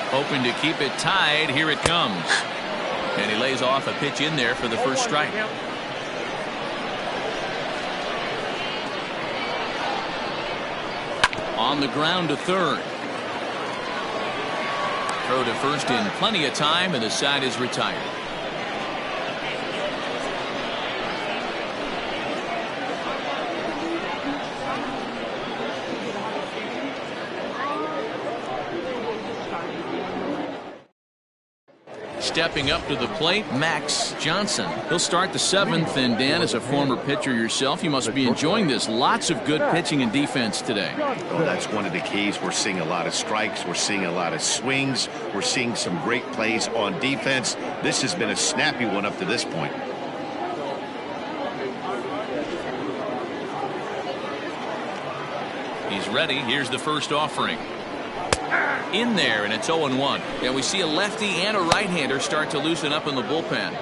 Hoping to keep it tied. Here it comes. And he lays off a pitch in there for the first strike. On the ground to third. Throw to first in plenty of time, and the side is retired. Stepping up to the plate, Max Johnson. He'll start the 7th, and Dan, as a former pitcher yourself, you must be enjoying this. Lots of good pitching and defense today. Well, that's one of the keys. We're seeing a lot of strikes. We're seeing a lot of swings. We're seeing some great plays on defense. This has been a snappy one up to this point. He's ready. Here's the first offering. In there, and it's 0-1. And we see a lefty and a right-hander start to loosen up in the bullpen.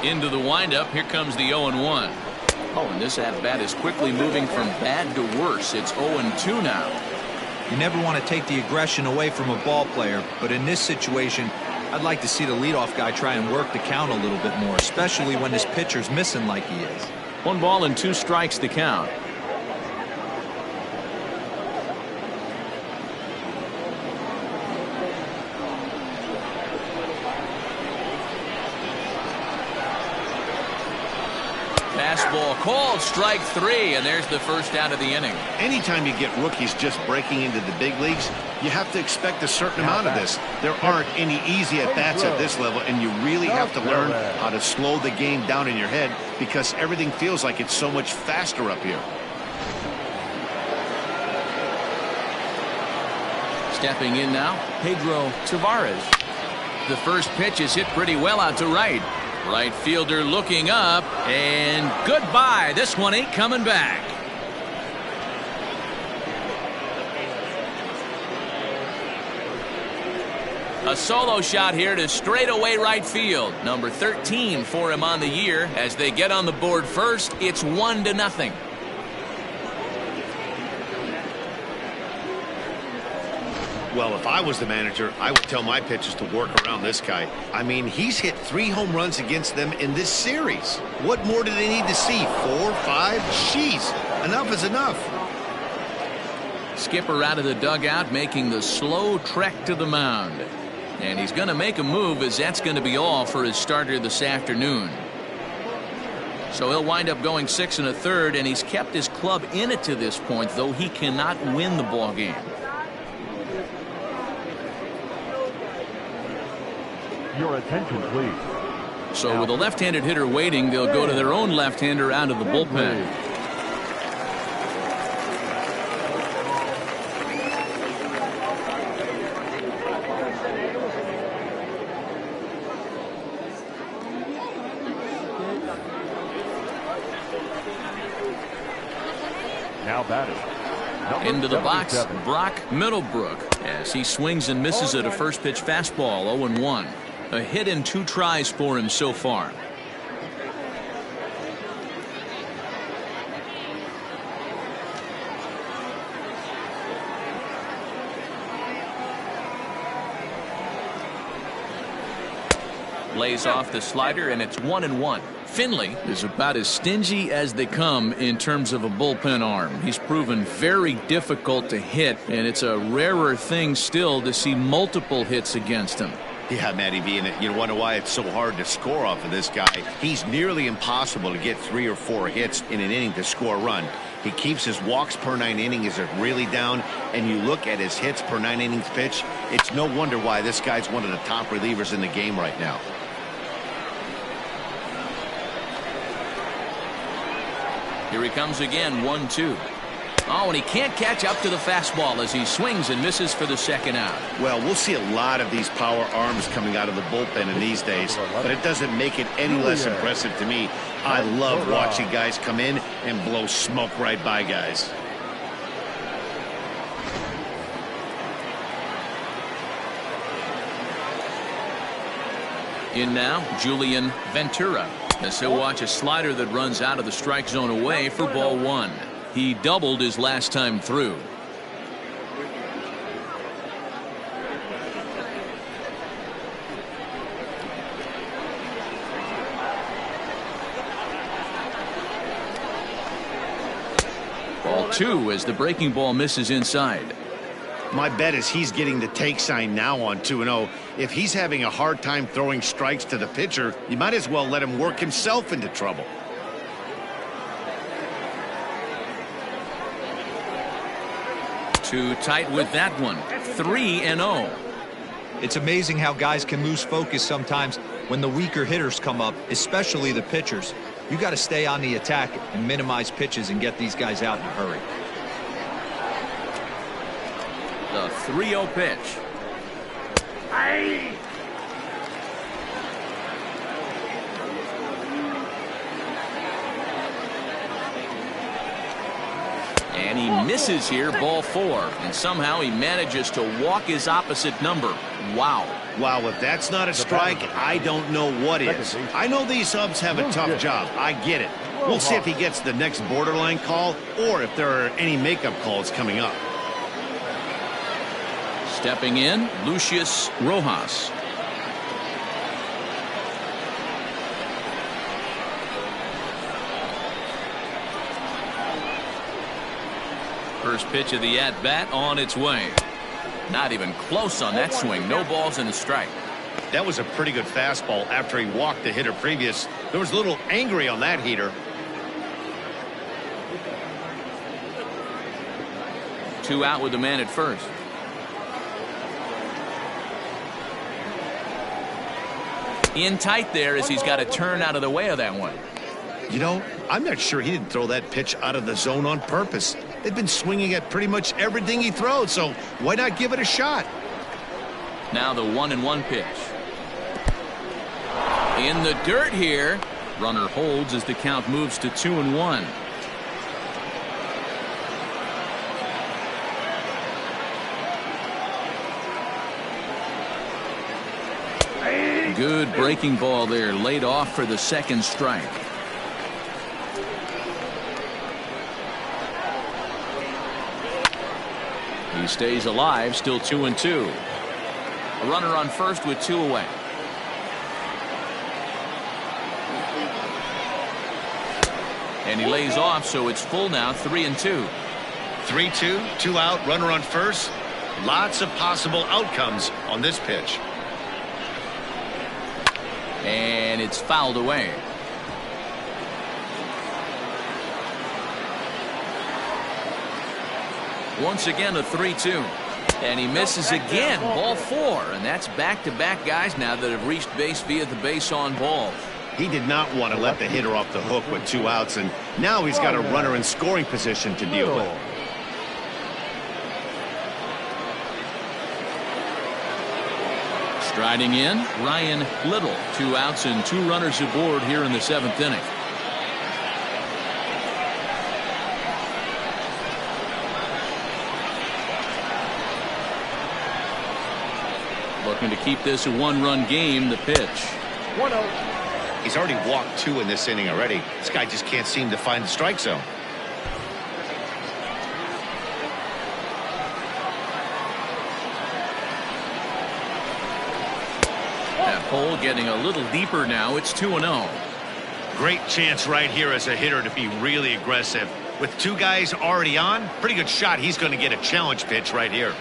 Into the windup. Here comes the 0-1. Oh, and this at-bat is quickly moving from bad to worse. It's 0-2 now. You never want to take the aggression away from a ball player, but in this situation, I'd like to see the leadoff guy try and work the count a little bit more, especially when this pitcher's missing like he is. 1 ball and 2 strikes to count. Fastball called, strike 3, and there's the first out of the inning. Anytime you get rookies just breaking into the big leagues, you have to expect a certain amount of this. There aren't any easy at-bats at this level, and you really have to learn how to slow the game down in your head because everything feels like it's so much faster up here. Stepping in now, Pedro Tavares. The first pitch is hit pretty well out to right. Right fielder looking up, and goodbye. This one ain't coming back. A solo shot here to straightaway right field. Number 13 for him on the year. As they get on the board first, it's 1-0. Well, if I was the manager, I would tell my pitchers to work around this guy. I mean, he's hit 3 home runs against them in this series. What more do they need to see? 4, 5? Jeez, enough is enough. Skipper out of the dugout, making the slow trek to the mound. And he's going to make a move, as that's going to be all for his starter this afternoon. So he'll wind up going 6 1/3, and he's kept his club in it to this point, though he cannot win the ball game. Your attention, please. So with a left-handed hitter waiting, they'll go to their own left-hander out of the bullpen. Now batting. Into the box, 77. Brock Middlebrook, as he swings and misses at a first pitch fastball. 0-1. A hit in 2 tries for him so far. Lays off the slider, and it's 1-1. Finley is about as stingy as they come in terms of a bullpen arm. He's proven very difficult to hit, and it's a rarer thing still to see multiple hits against him. Yeah, Matty V, and you wonder why it's so hard to score off of this guy. He's nearly impossible to get 3 or 4 hits in an inning to score a run. He keeps his walks per 9 innings is really down, and you look at his hits per 9 innings pitch, it's no wonder why this guy's one of the top relievers in the game right now. Here he comes again, 1-2. Oh, and he can't catch up to the fastball as he swings and misses for the second out. Well, we'll see a lot of these power arms coming out of the bullpen in these days, but it doesn't make it any less impressive to me. I love watching guys come in and blow smoke right by guys. In now, Julian Ventura, as he'll watch a slider that runs out of the strike zone away for ball 1. He doubled his last time through. Ball 2 as the breaking ball misses inside. My bet is he's getting the take sign now on 2-0. If he's having a hard time throwing strikes to the pitcher, you might as well let him work himself into trouble. Too tight with that one. 3-0. It's amazing how guys can lose focus sometimes when the weaker hitters come up, especially the pitchers. You got to stay on the attack and minimize pitches and get these guys out in a hurry. The 3-0 pitch. And he misses here, ball 4. And somehow he manages to walk his opposite number. Wow. Wow, if that's not a strike, I don't know what is. I know these subs have a tough job. I get it. We'll see if he gets the next borderline call or if there are any makeup calls coming up. Stepping in, Lucius Rojas. First pitch of the at-bat on its way. Not even close on that swing. No balls and a strike. That was a pretty good fastball after he walked the hitter previous. There was a little angry on that heater. 2 out with the man at first. In tight there as he's got to turn out of the way of that one. You know, I'm not sure he didn't throw that pitch out of the zone on purpose. They've been swinging at pretty much everything he throws, so why not give it a shot? Now the 1-1 pitch. In the dirt here. Runner holds as the count moves to 2-1. Good breaking ball there, laid off for the second strike. He stays alive, still 2-2. A runner on first with 2 away. And he lays off, so it's full now, 3-2. 3-2, 2 out, runner on first. Lots of possible outcomes on this pitch. And it's fouled away. Once again, a 3-2. And he misses again, ball 4. And that's back-to-back guys now that have reached base via the base on ball. He did not want to let the hitter off the hook with 2 outs, and now he's got a runner in scoring position to deal with. Striding in, Ryan Little. 2 outs and 2 runners aboard here in the 7th inning. Looking to keep this a 1-run game. The pitch. 1-0. He's already walked 2 in this inning already. This guy just can't seem to find the strike zone. That hole getting a little deeper now. It's 2-0. Great chance right here as a hitter to be really aggressive. With 2 guys already on, pretty good shot. He's going to get a challenge pitch right here.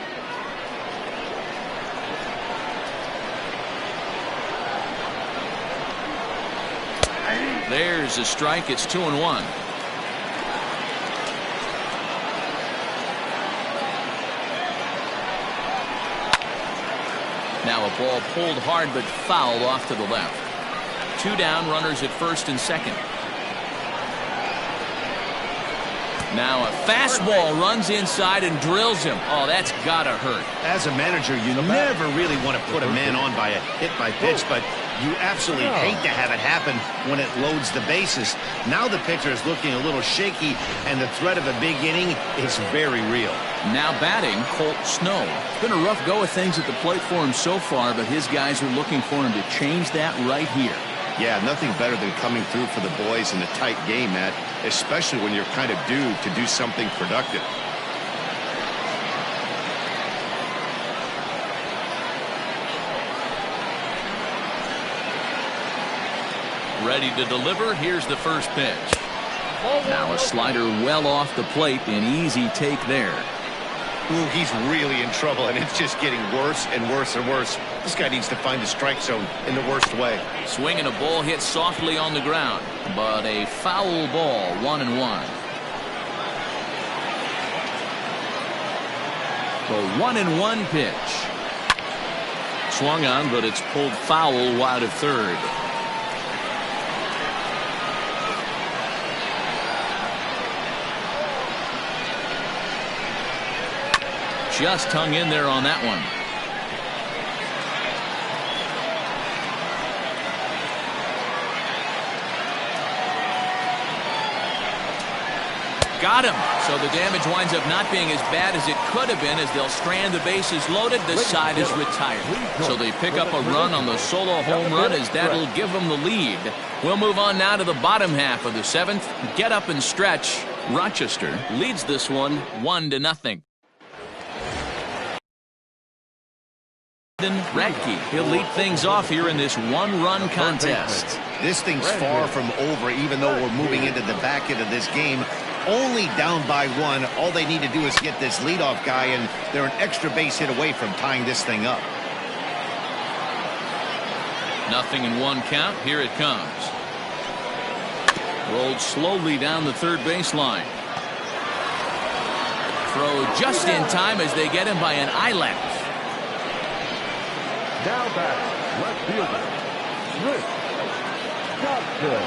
There's a strike. It's 2-1. Now a ball pulled hard but fouled off to the left. 2 down, runners at first and second. Now a fastball runs inside and drills him. Oh, that's gotta hurt. As a manager, you never really want to put a man on by a hit by pitch, but you absolutely hate to have it happen when it loads the bases. Now the pitcher is looking a little shaky, and the threat of a big inning is very real. Now batting, Colt Snow. It's been a rough go of things at the plate for him so far, but his guys are looking for him to change that right here. Yeah, nothing better than coming through for the boys in a tight game, Matt, especially when you're kind of due to do something productive. Ready to deliver. Here's the first pitch. Now a slider well off the plate. An easy take there. Ooh, he's really in trouble, and it's just getting worse and worse and worse. This guy needs to find the strike zone in the worst way. Swinging a ball hit softly on the ground, but a foul ball, 1-1. The 1-1 pitch. Swung on, but it's pulled foul wide of third. Just hung in there on that one. Got him. So the damage winds up not being as bad as it could have been as they'll strand the bases loaded. The side is retired. So they pick up a run on the solo home run as that'll give them the lead. We'll move on now to the bottom half of the 7th. Get up and stretch. Rochester leads this one 1-0. Radke. He'll lead things off here in this 1-run contest. This thing's far from over, even though we're moving into the back end of this game. Only down by 1. All they need to do is get this leadoff guy, and they're an extra base hit away from tying this thing up. 0-1 count. Here it comes. Rolled slowly down the third baseline. Throw just in time as they get him by an eyelash. Now back, left fielder, Rich Johnson.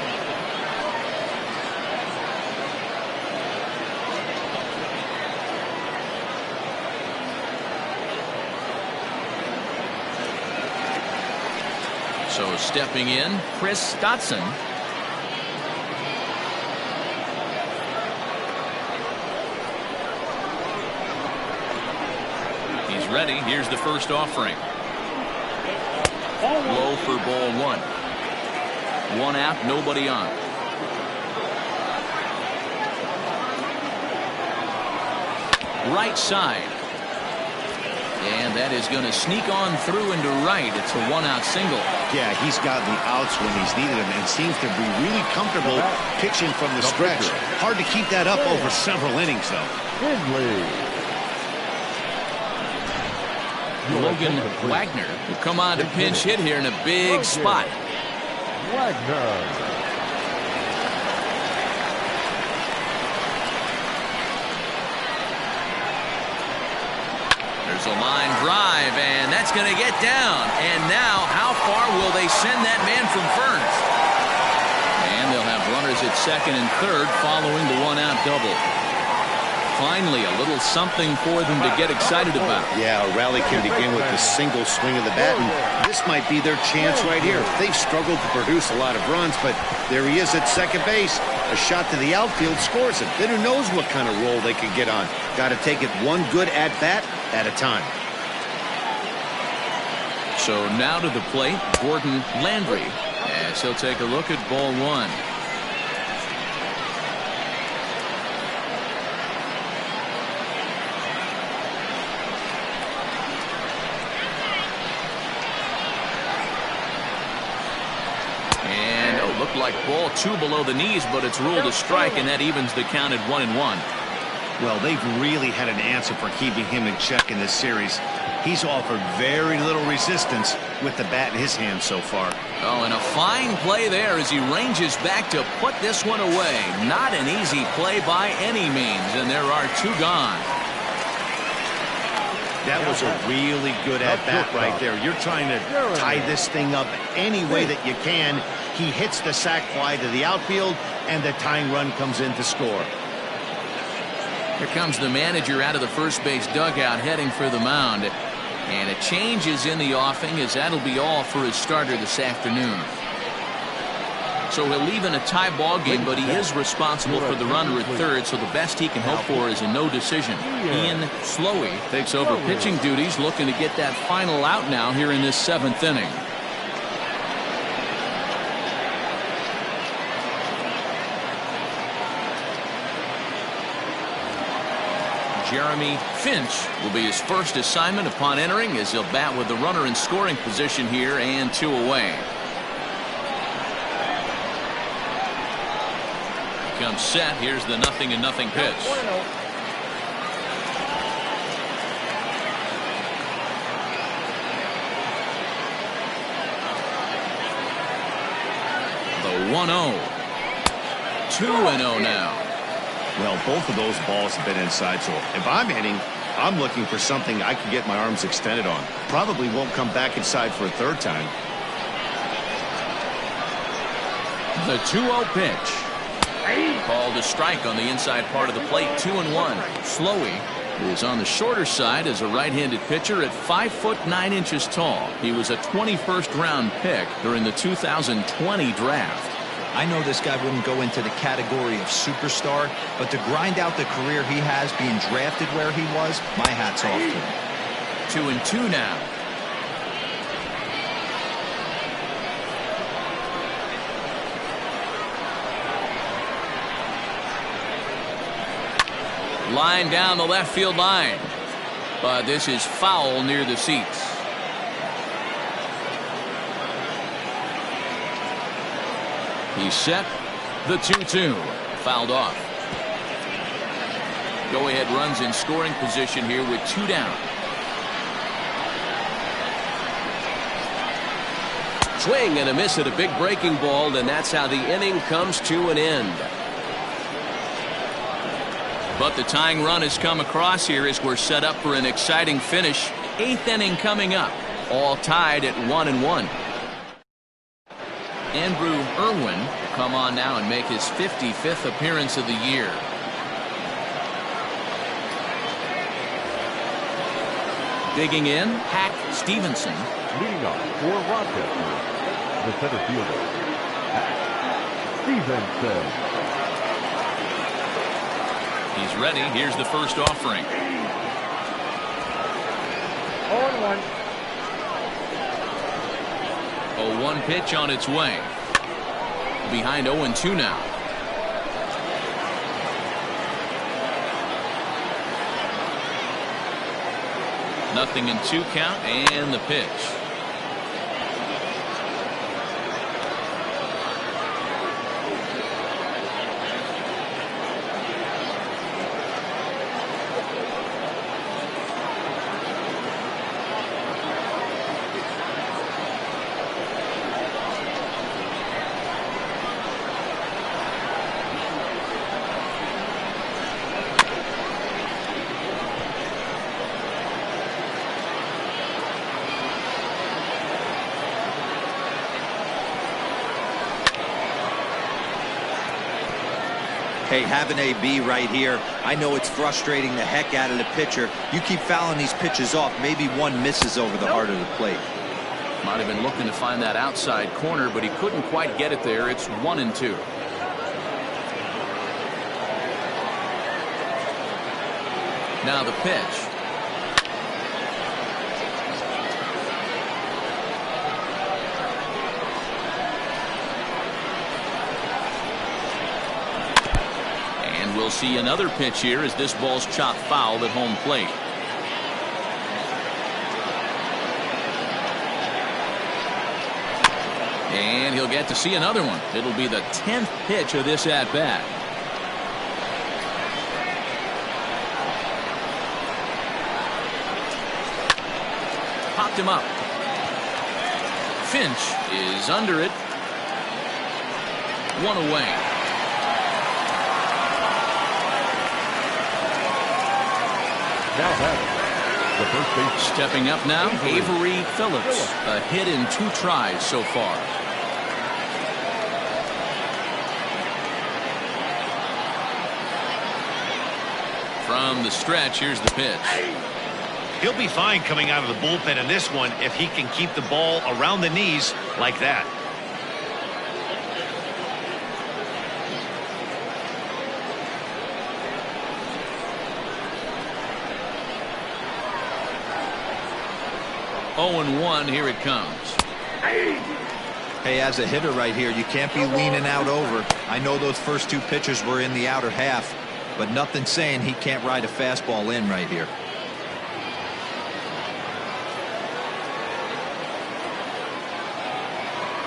So stepping in, Chris Stotson. He's ready. Here's the first offering. Low for ball 1. 1 out, nobody on. Right side. And that is going to sneak on through into right. It's a one-out single. Yeah, he's gotten the outs when he's needed them and seems to be really comfortable pitching from the stretch. Hard to keep that up over several innings, though. Logan Wagner will come on to pinch hit here in a big spot. There's a line drive, and that's going to get down. And now, how far will they send that man from first? And they'll have runners at second and third following the one-out double. Finally, a little something for them to get excited about. Yeah, a rally can begin with the single swing of the bat, and this might be their chance right here. They've struggled to produce a lot of runs, but there he is at second base. A shot to the outfield scores him. Then who knows what kind of roll they could get on. Got to take it one good at-bat at a time. So now to the plate, Gordon Landry, as he'll take a look at ball one. Looked like ball two below the knees, but it's ruled a strike, and that evens the count at 1-1. Well, they've really had an answer for keeping him in check in this series. He's offered very little resistance with the bat in his hand so far. Oh, and a fine play there as he ranges back to put this one away. Not an easy play by any means, and there are two gone. That was a really good at-bat right there. You're trying to tie this thing up any way that you can. He hits the sac fly to the outfield, and the tying run comes in to score. Here comes the manager out of the first base dugout heading for the mound. And a change is in the offing, as that'll be all for his starter this afternoon. So he'll leave in a tie ball game, but he is responsible for the runner at third, so the best he can hope for is a no decision. Ian Slowey takes over pitching duties, looking to get that final out now here in this seventh inning. Jeremy Finch will be his first assignment upon entering, as he'll bat with the runner in scoring position here and two away. Comes set. Here's the 0-0 pitch. The 1-0. 2-0 now. Well, both of those balls have been inside, so if I'm hitting, I'm looking for something I can get my arms extended on. Probably won't come back inside for a third time. The 2-0 pitch. Called a strike on the inside part of the plate. 2-1. Slowey is on the shorter side as a right-handed pitcher at 5'9" tall. He was a 21st round pick during the 2020 draft. I know this guy wouldn't go into the category of superstar, but to grind out the career he has being drafted where he was, my hat's off to him. 2-2 now. Line down the left field line, but this is foul near the seats. He's set. The 2-2 fouled off. Go ahead runs in scoring position here with two down. Swing and a miss at a big breaking ball, and that's how the inning comes to an end. But the tying run has come across here as we're set up for an exciting finish. Eighth inning coming up, all tied at 1-1. Andrew Irwin will come on now and make his 55th appearance of the year. Digging in, Hack Stevenson. Leading off for Rochester, the center fielder, Hack Stevenson. He's ready. Here's the first offering. 0-1. 0-1 pitch on its way. Behind 0-2 now. 0-2 count, and the pitch. Hey, having AB right here, I know it's frustrating the heck out of the pitcher. You keep fouling these pitches off, maybe one misses over the heart of the plate. Might have been looking to find that outside corner, but he couldn't quite get it there. It's 1-2. Now the pitch. We'll see another pitch here as this ball's chopped foul at home plate. And he'll get to see another one. It'll be the 10th pitch of this at bat. Popped him up. Finch is under it. One away. Now the first base. Stepping up now, Avery Phillips. A hit in 2 tries so far. From the stretch, here's the pitch. He'll be fine coming out of the bullpen in this one if he can keep the ball around the knees like that. Oh, 0-1, here it comes. Hey, as a hitter right here, you can't be leaning out over. I know those first 2 pitches were in the outer half, but nothing saying he can't ride a fastball in right here.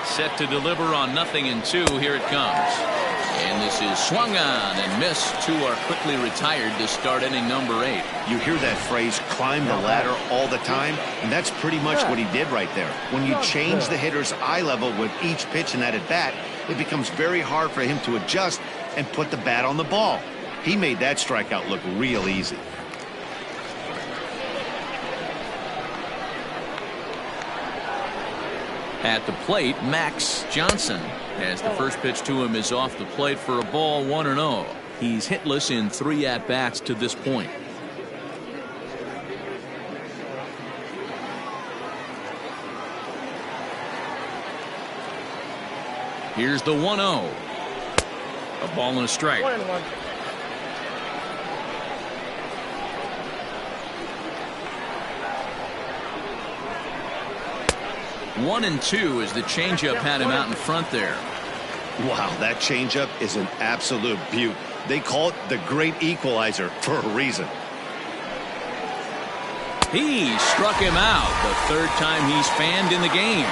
Set to deliver on 0-2. Here it comes. And this is swung on and missed. 2 are quickly retired to start inning number 8. You hear that phrase, climb the ladder, all the time, and that's pretty much what he did right there. When you change the hitter's eye level with each pitch in that at bat, it becomes very hard for him to adjust and put the bat on the ball. He made that strikeout look real easy. At the plate, Max Johnson, as the first pitch to him is off the plate for a ball. 1-0. He's hitless in 3 at-bats to this point. Here's the 1-0. A ball and a strike. 1-1. 1-2 as the changeup had him out in front there. Wow, that changeup is an absolute beaut. They call it the great equalizer for a reason. He struck him out, the 3rd time he's fanned in the game.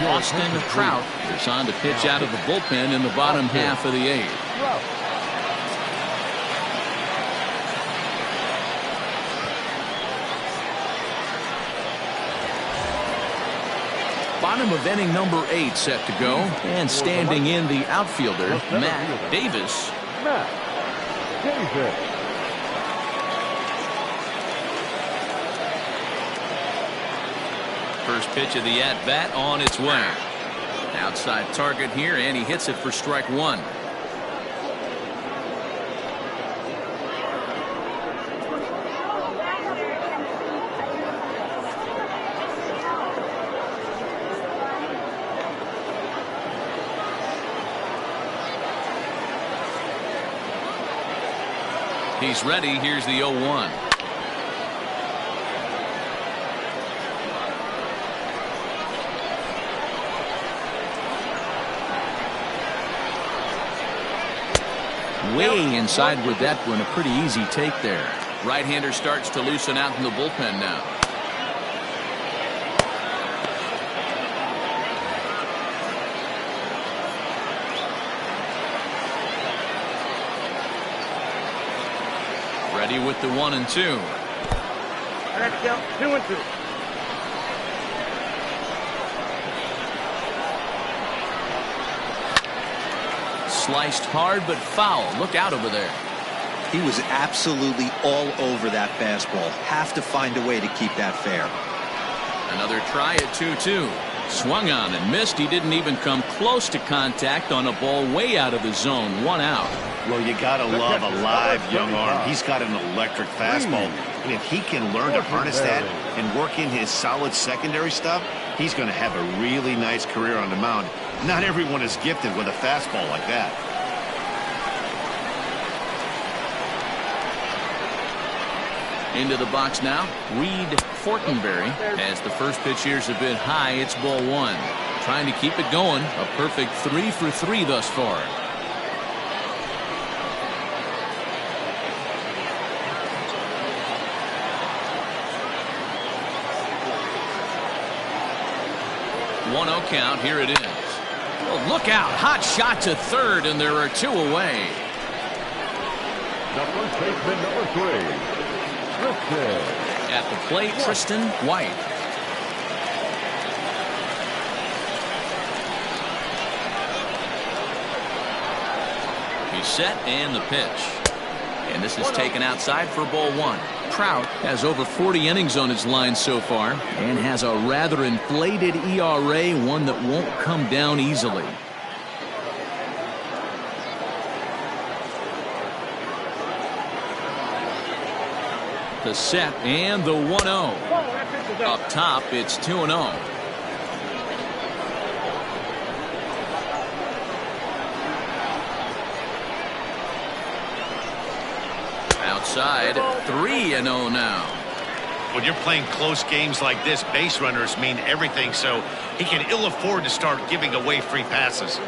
Austin Trout is on to pitch out of the bullpen in the bottom half of the 8th. Bottom of inning number 8 set to go, and standing in the outfielder, Matt Davis. First pitch of the at-bat on its way. Outside target here, and he hits it for strike 1. He's ready. Here's the 0-1. Way inside with that one. A pretty easy take there. Right-hander starts to loosen out in the bullpen now. Ready with the 1-2. Next count, 2-2. Sliced hard but foul. Look out over there. He was absolutely all over that fastball. Have to find a way to keep that fair. Another try at 2-2. Swung on and missed. He didn't even come close to contact on a ball way out of the zone. 1 out. Well, you gotta love a live young arm. He's got an electric fastball, and if he can learn to harness that and work in his solid secondary stuff, he's going to have a really nice career on the mound. Not everyone is gifted with a fastball like that. Into the box now. Reed Fortenberry, as the first pitch here's a bit high. It's ball 1. Trying to keep it going. A perfect 3 for 3 thus far. One 0 count. Here it is. Oh, look out. Hot shot to third, and there are 2 away. The first baseman, number 3. At the plate, Tristan White. He's set, and the pitch. And this is taken outside for ball 1. Trout has over 40 innings on his line so far and has a rather inflated ERA, one that won't come down easily. The set and the 1-0. Up top, it's 2-0. Outside, 3-0 now. When you're playing close games like this, base runners mean everything, so he can ill afford to start giving away free passes.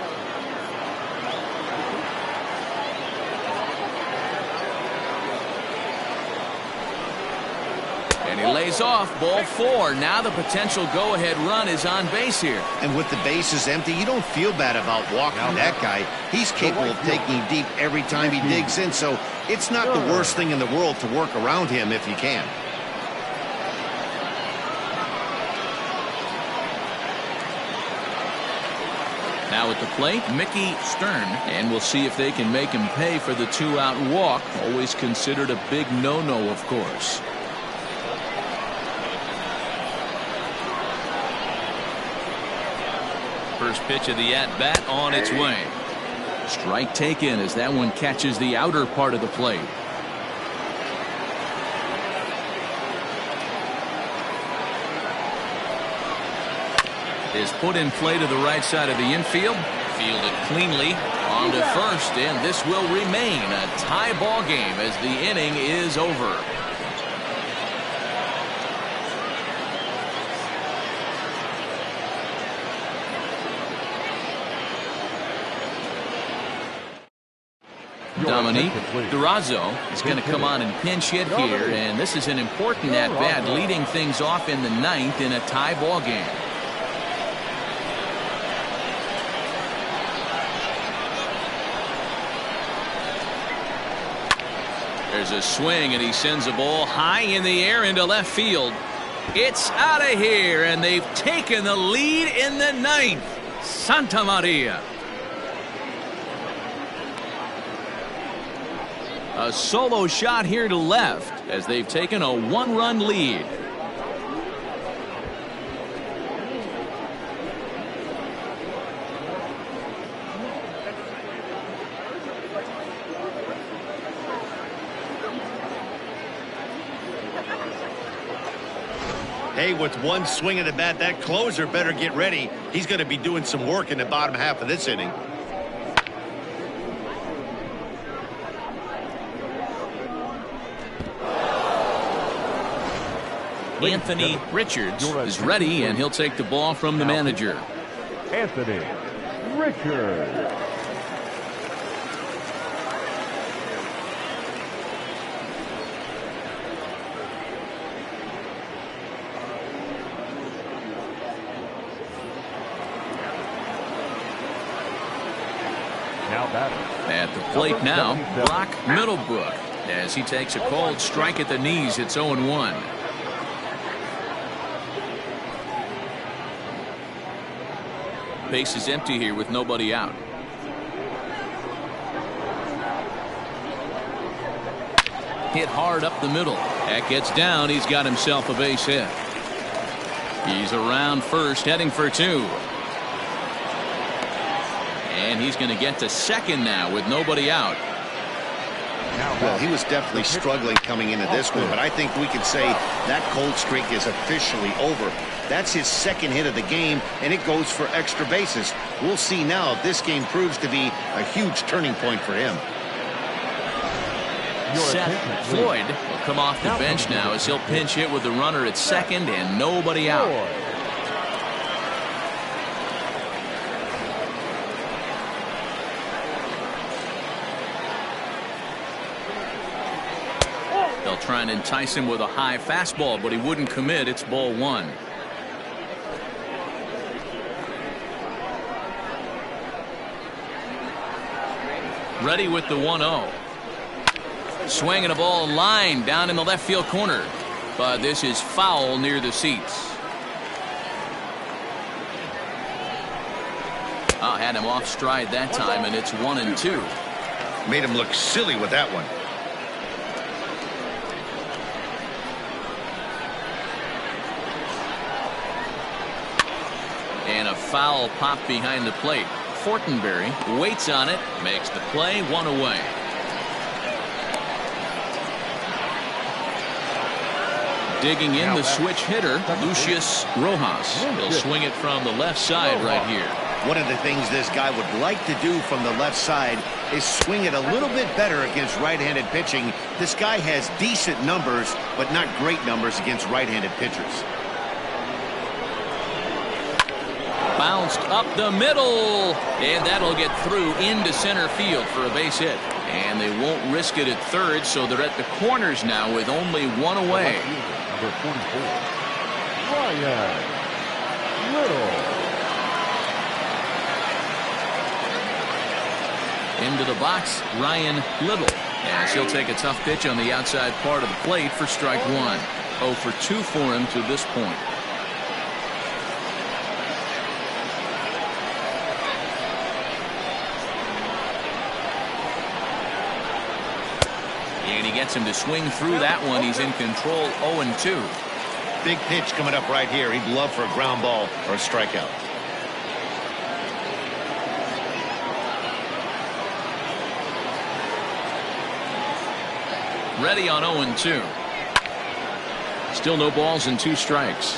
And he lays off. Ball 4. Now the potential go-ahead run is on base here. And with the bases empty, you don't feel bad about walking that guy. He's capable of taking deep every time he digs in, so it's not the worst thing in the world to work around him if you can. Now at the plate, Mickey Stern, and we'll see if they can make him pay for the 2-out walk. Always considered a big no-no, of course. First pitch of the at-bat on its way. Strike taken as that one catches the outer part of the plate. Is put in play to the right side of the infield. Fielded cleanly on to first, and this will remain a tie ball game as the inning is over. Dominique Durazo is going to come on and pinch hit here, and this is an important at-bat, leading things off in the 9th in a tie ball game. There's a swing, and he sends a ball high in the air into left field. It's out of here, and they've taken the lead in the 9th. Santa Maria. A solo shot here to left as they've taken a 1-run lead. Hey, with one swing of the bat, that closer better get ready. He's going to be doing some work in the bottom half of this inning. Anthony Richards is ready, and he'll take the ball from the manager. Anthony Richards. At the plate now, Brock Middlebrook, as he takes a called strike at the knees. It's 0-1. Base is empty here with nobody out. Hit hard up the middle. That gets down. He's got himself a base hit. He's around first, heading for two. And he's going to get to second now with nobody out. Well, he was definitely struggling coming into this one, but I think we could say that cold streak is officially over. That's his second hit of the game, and it goes for extra bases. We'll see now if this game proves to be a huge turning point for him. Seth Floyd will come off the bench now as he'll pinch hit with the runner at second and nobody out. They'll try and entice him with a high fastball, but he wouldn't commit. It's ball one. Ready with the 1-0. Swinging a ball line down in the left field corner, but this is foul near the seats. Had him off stride that time, and it's 1-2. Made him look silly with that one. And a foul pop behind the plate. Fortenberry waits on it, makes the play, one away. Digging in the switch hitter, Lucius Rojas. He'll swing it from the left side right here. One of the things this guy would like to do from the left side is swing it a little bit better against right-handed pitching. This guy has decent numbers, but not great numbers against right-handed pitchers. Bounced up the middle, and that'll get through into center field for a base hit. And they won't risk it at third, so they're at the corners now with only one away. Number 24, Ryan Little. Into the box, Ryan Little. As he'll take a tough pitch on the outside part of the plate for strike one. 0 for 2 for him to this point. And he gets him to swing through that one. He's in control, 0-2. Big pitch coming up right here. He'd love for a ground ball or a strikeout. Ready on 0-2. Still no balls and 2 strikes.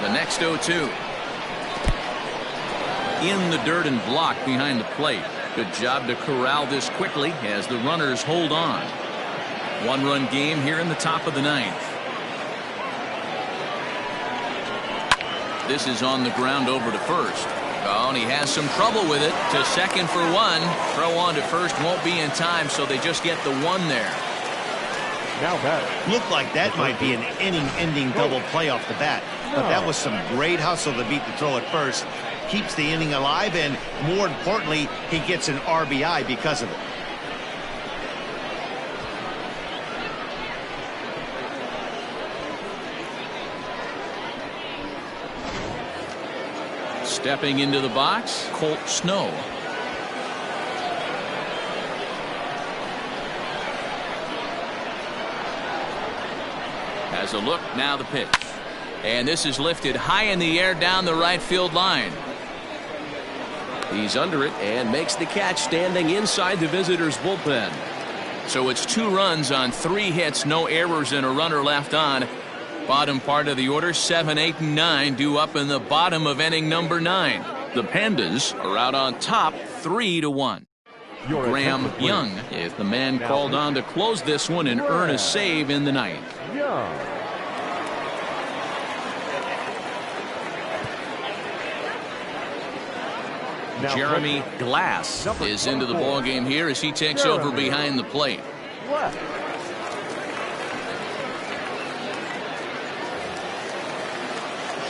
The next 0-2. In the dirt and blocked behind the plate. Good job to corral this quickly as the runners hold on. 1-run game here in the top of the 9th. This is on the ground over to first. Oh, and he has some trouble with it. To second for 1. Throw on to first won't be in time, so they just get the 1 there. Now batter. Looked like that might be an inning-ending double play off the bat. But that was some great hustle to beat the throw at first. Keeps the inning alive, and more importantly, he gets an RBI because of it. Stepping into the box, Colt Snow. Has a look, now the pitch. And this is lifted high in the air down the right field line. He's under it and makes the catch standing inside the visitors' bullpen. So it's 2 runs on 3 hits, no errors, and a runner left on. Bottom part of the order, 7, 8, and 9 due up in the bottom of inning number 9. The Pandas are out on top 3-1. Graham Young is the man called on to close this one and earn a save in the ninth. Jeremy Glass is into the ballgame here as he takes over behind the plate.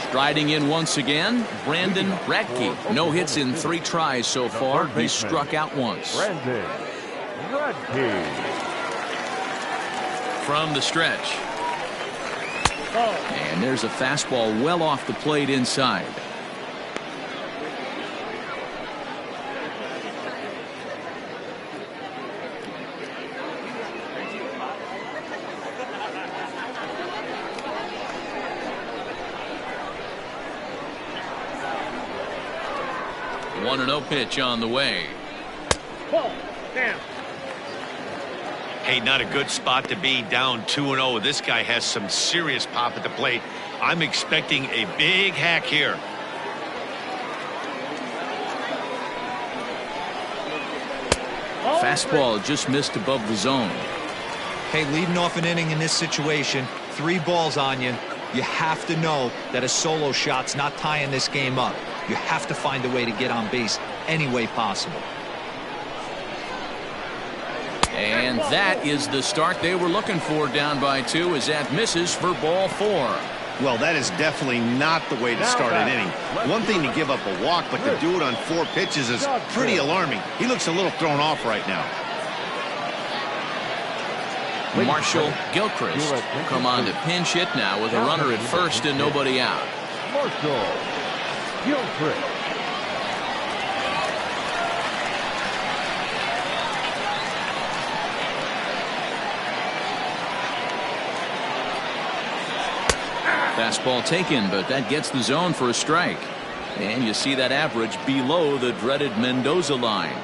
Striding in once again, Brandon Radke. No hits in 3 tries so far. He's struck out once. From the stretch. And there's a fastball well off the plate inside. One and 0 pitch on the way. Hey, not a good spot to be, down 2-0. This guy has some serious pop at the plate. I'm expecting a big hack here. Fastball just missed above the zone. Hey, leading off an inning in this situation, 3 balls on you. You have to know that a solo shot's not tying this game up. You have to find a way to get on base any way possible. And that is the start they were looking for, down by 2, as that misses for ball 4. Well, that is definitely not the way to start an inning. One thing to give up a walk, but to do it on 4 pitches is pretty alarming. He looks a little thrown off right now. Marshall Gilchrist will come on to pinch hit now with a runner at first and nobody out. Marshall Gilchrist. Fastball taken, but that gets the zone for a strike. And you see that average below the dreaded Mendoza line.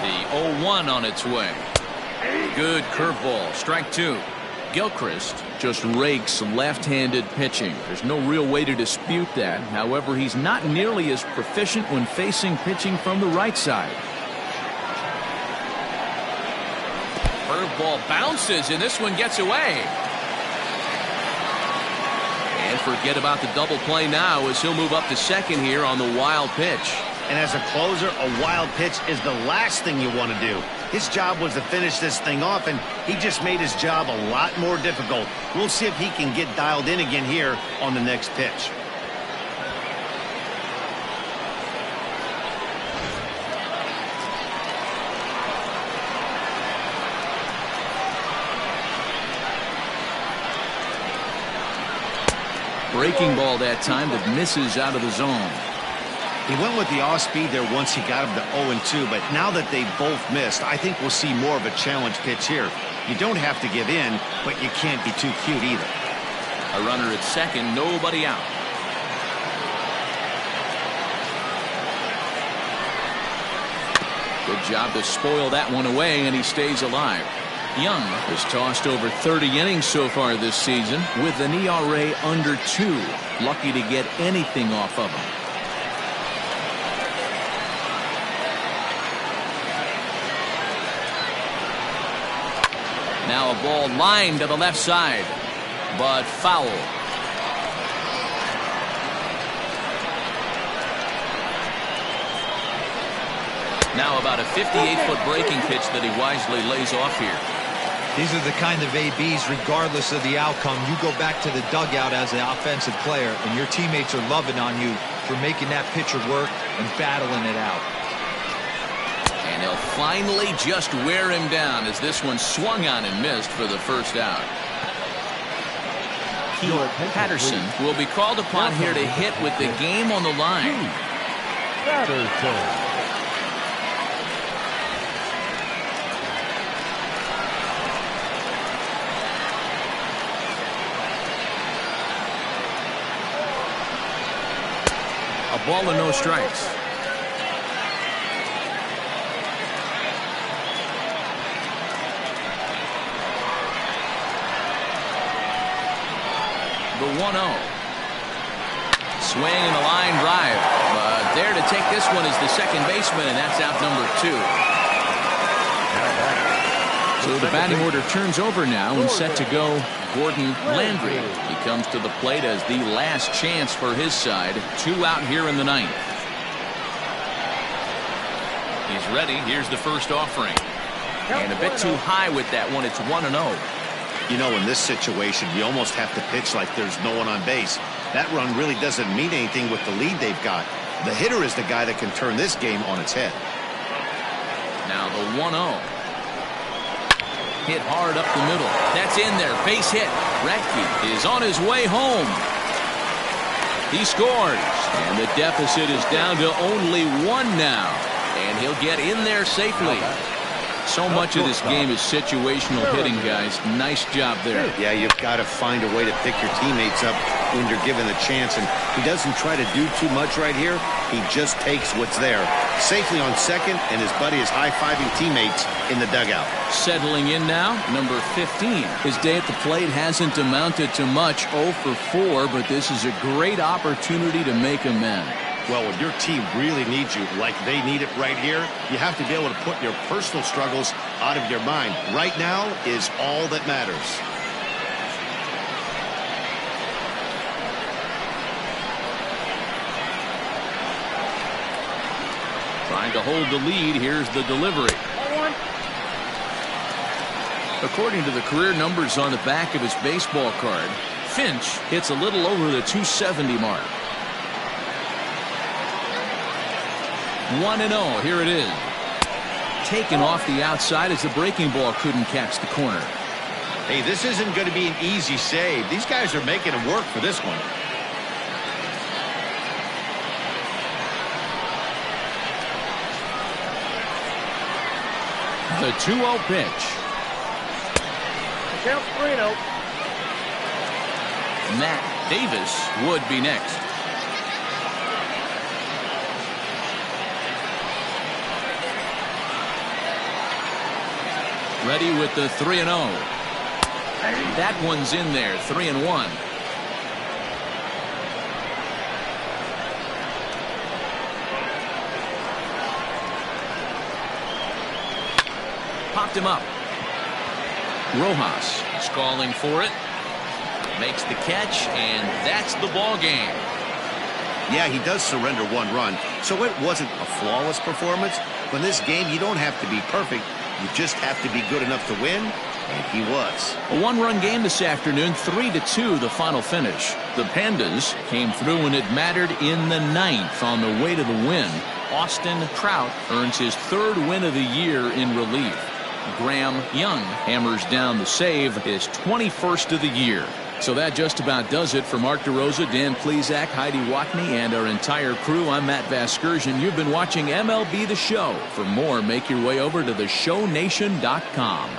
The 0-1 on its way. Good curveball, strike 2. Gilchrist just rakes left-handed pitching. There's no real way to dispute that. However, he's not nearly as proficient when facing pitching from the right side. Curveball bounces, and this one gets away. And forget about the double play now as he'll move up to second here on the wild pitch. And as a closer, a wild pitch is the last thing you want to do. His job was to finish this thing off, and he just made his job a lot more difficult. We'll see if he can get dialed in again here on the next pitch. Breaking ball that time that misses out of the zone. He went with the off-speed there once he got him to 0-2, but now that they both missed, I think we'll see more of a challenge pitch here. You don't have to give in, but you can't be too cute either. A runner at second, nobody out. Good job to spoil that one away, and he stays alive. Young has tossed over 30 innings so far this season with an ERA under 2. Lucky to get anything off of him. Now a ball lined to the left side, but foul. Now about a 58-foot breaking pitch that he wisely lays off here. These are the kind of ABs, regardless of the outcome. You go back to the dugout as an offensive player, and your teammates are loving on you for making that pitcher work and battling it out. And he'll finally just wear him down as this one swung on and missed for the first out. Keith Patterson will be called upon here to hit with the game on the line. Patterson. A ball and no strikes. The 1-0. Swing and a line drive. But there to take this one is the second baseman, and that's out number 2. So the batting order turns over now, and set to go Gordon Landry. He comes to the plate as the last chance for his side. 2 out here in the 9th. He's ready. Here's the first offering. And a bit too high with that one. It's 1-0. You know, in this situation, you almost have to pitch like there's no one on base. That run really doesn't mean anything with the lead they've got. The hitter is the guy that can turn this game on its head. Now the 1-0. Hit hard up the middle. That's in there. Base hit. Radke is on his way home. He scores. And the deficit is down to only 1 now. And he'll get in there safely. So much of this game is situational hitting, guys. Nice job there. Yeah, you've got to find a way to pick your teammates up when you're given the chance. And he doesn't try to do too much right here. He just takes what's there. Safely on second, and his buddy is high-fiving teammates in the dugout. Settling in now, number 15. His day at the plate hasn't amounted to much, 0 for 4, but this is a great opportunity to make amends. Well, when your team really needs you, like they need it right here, you have to be able to put your personal struggles out of your mind. Right now is all that matters. Trying to hold the lead. Here's the delivery. According to the career numbers on the back of his baseball card, Finch hits a little over the 270 mark. 1-0. Here it is. Taken off the outside as the breaking ball couldn't catch the corner. Hey, this isn't going to be an easy save. These guys are making it work for this one. The 2-0 pitch. Count 3-0. Matt Davis would be next. Ready with the 3-0. That one's in there. 3-1. Popped him up. Rojas is calling for it. Makes the catch, and that's the ball game. Yeah, he does surrender 1 run, so it wasn't a flawless performance. But in this game, you don't have to be perfect. You just have to be good enough to win, and he was. A 1-run game this afternoon, 3-2 the final finish. The Pandas came through when it mattered in the 9th on the way to the win. Austin Trout earns his 3rd win of the year in relief. Graham Young hammers down the save, his 21st of the year. So that just about does it for Mark DeRosa, Dan Plesac, Heidi Watney, and our entire crew. I'm Matt Vasgersian. You've been watching MLB The Show. For more, make your way over to theshownation.com.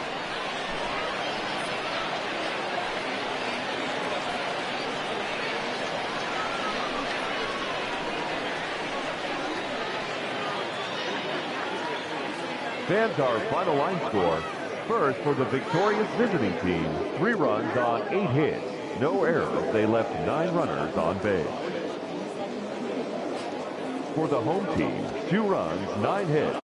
Fans, our final line score. First, for the victorious visiting team, 3 runs on 8 hits. No errors. They left 9 runners on base. For the home team, 2 runs, 9 hits.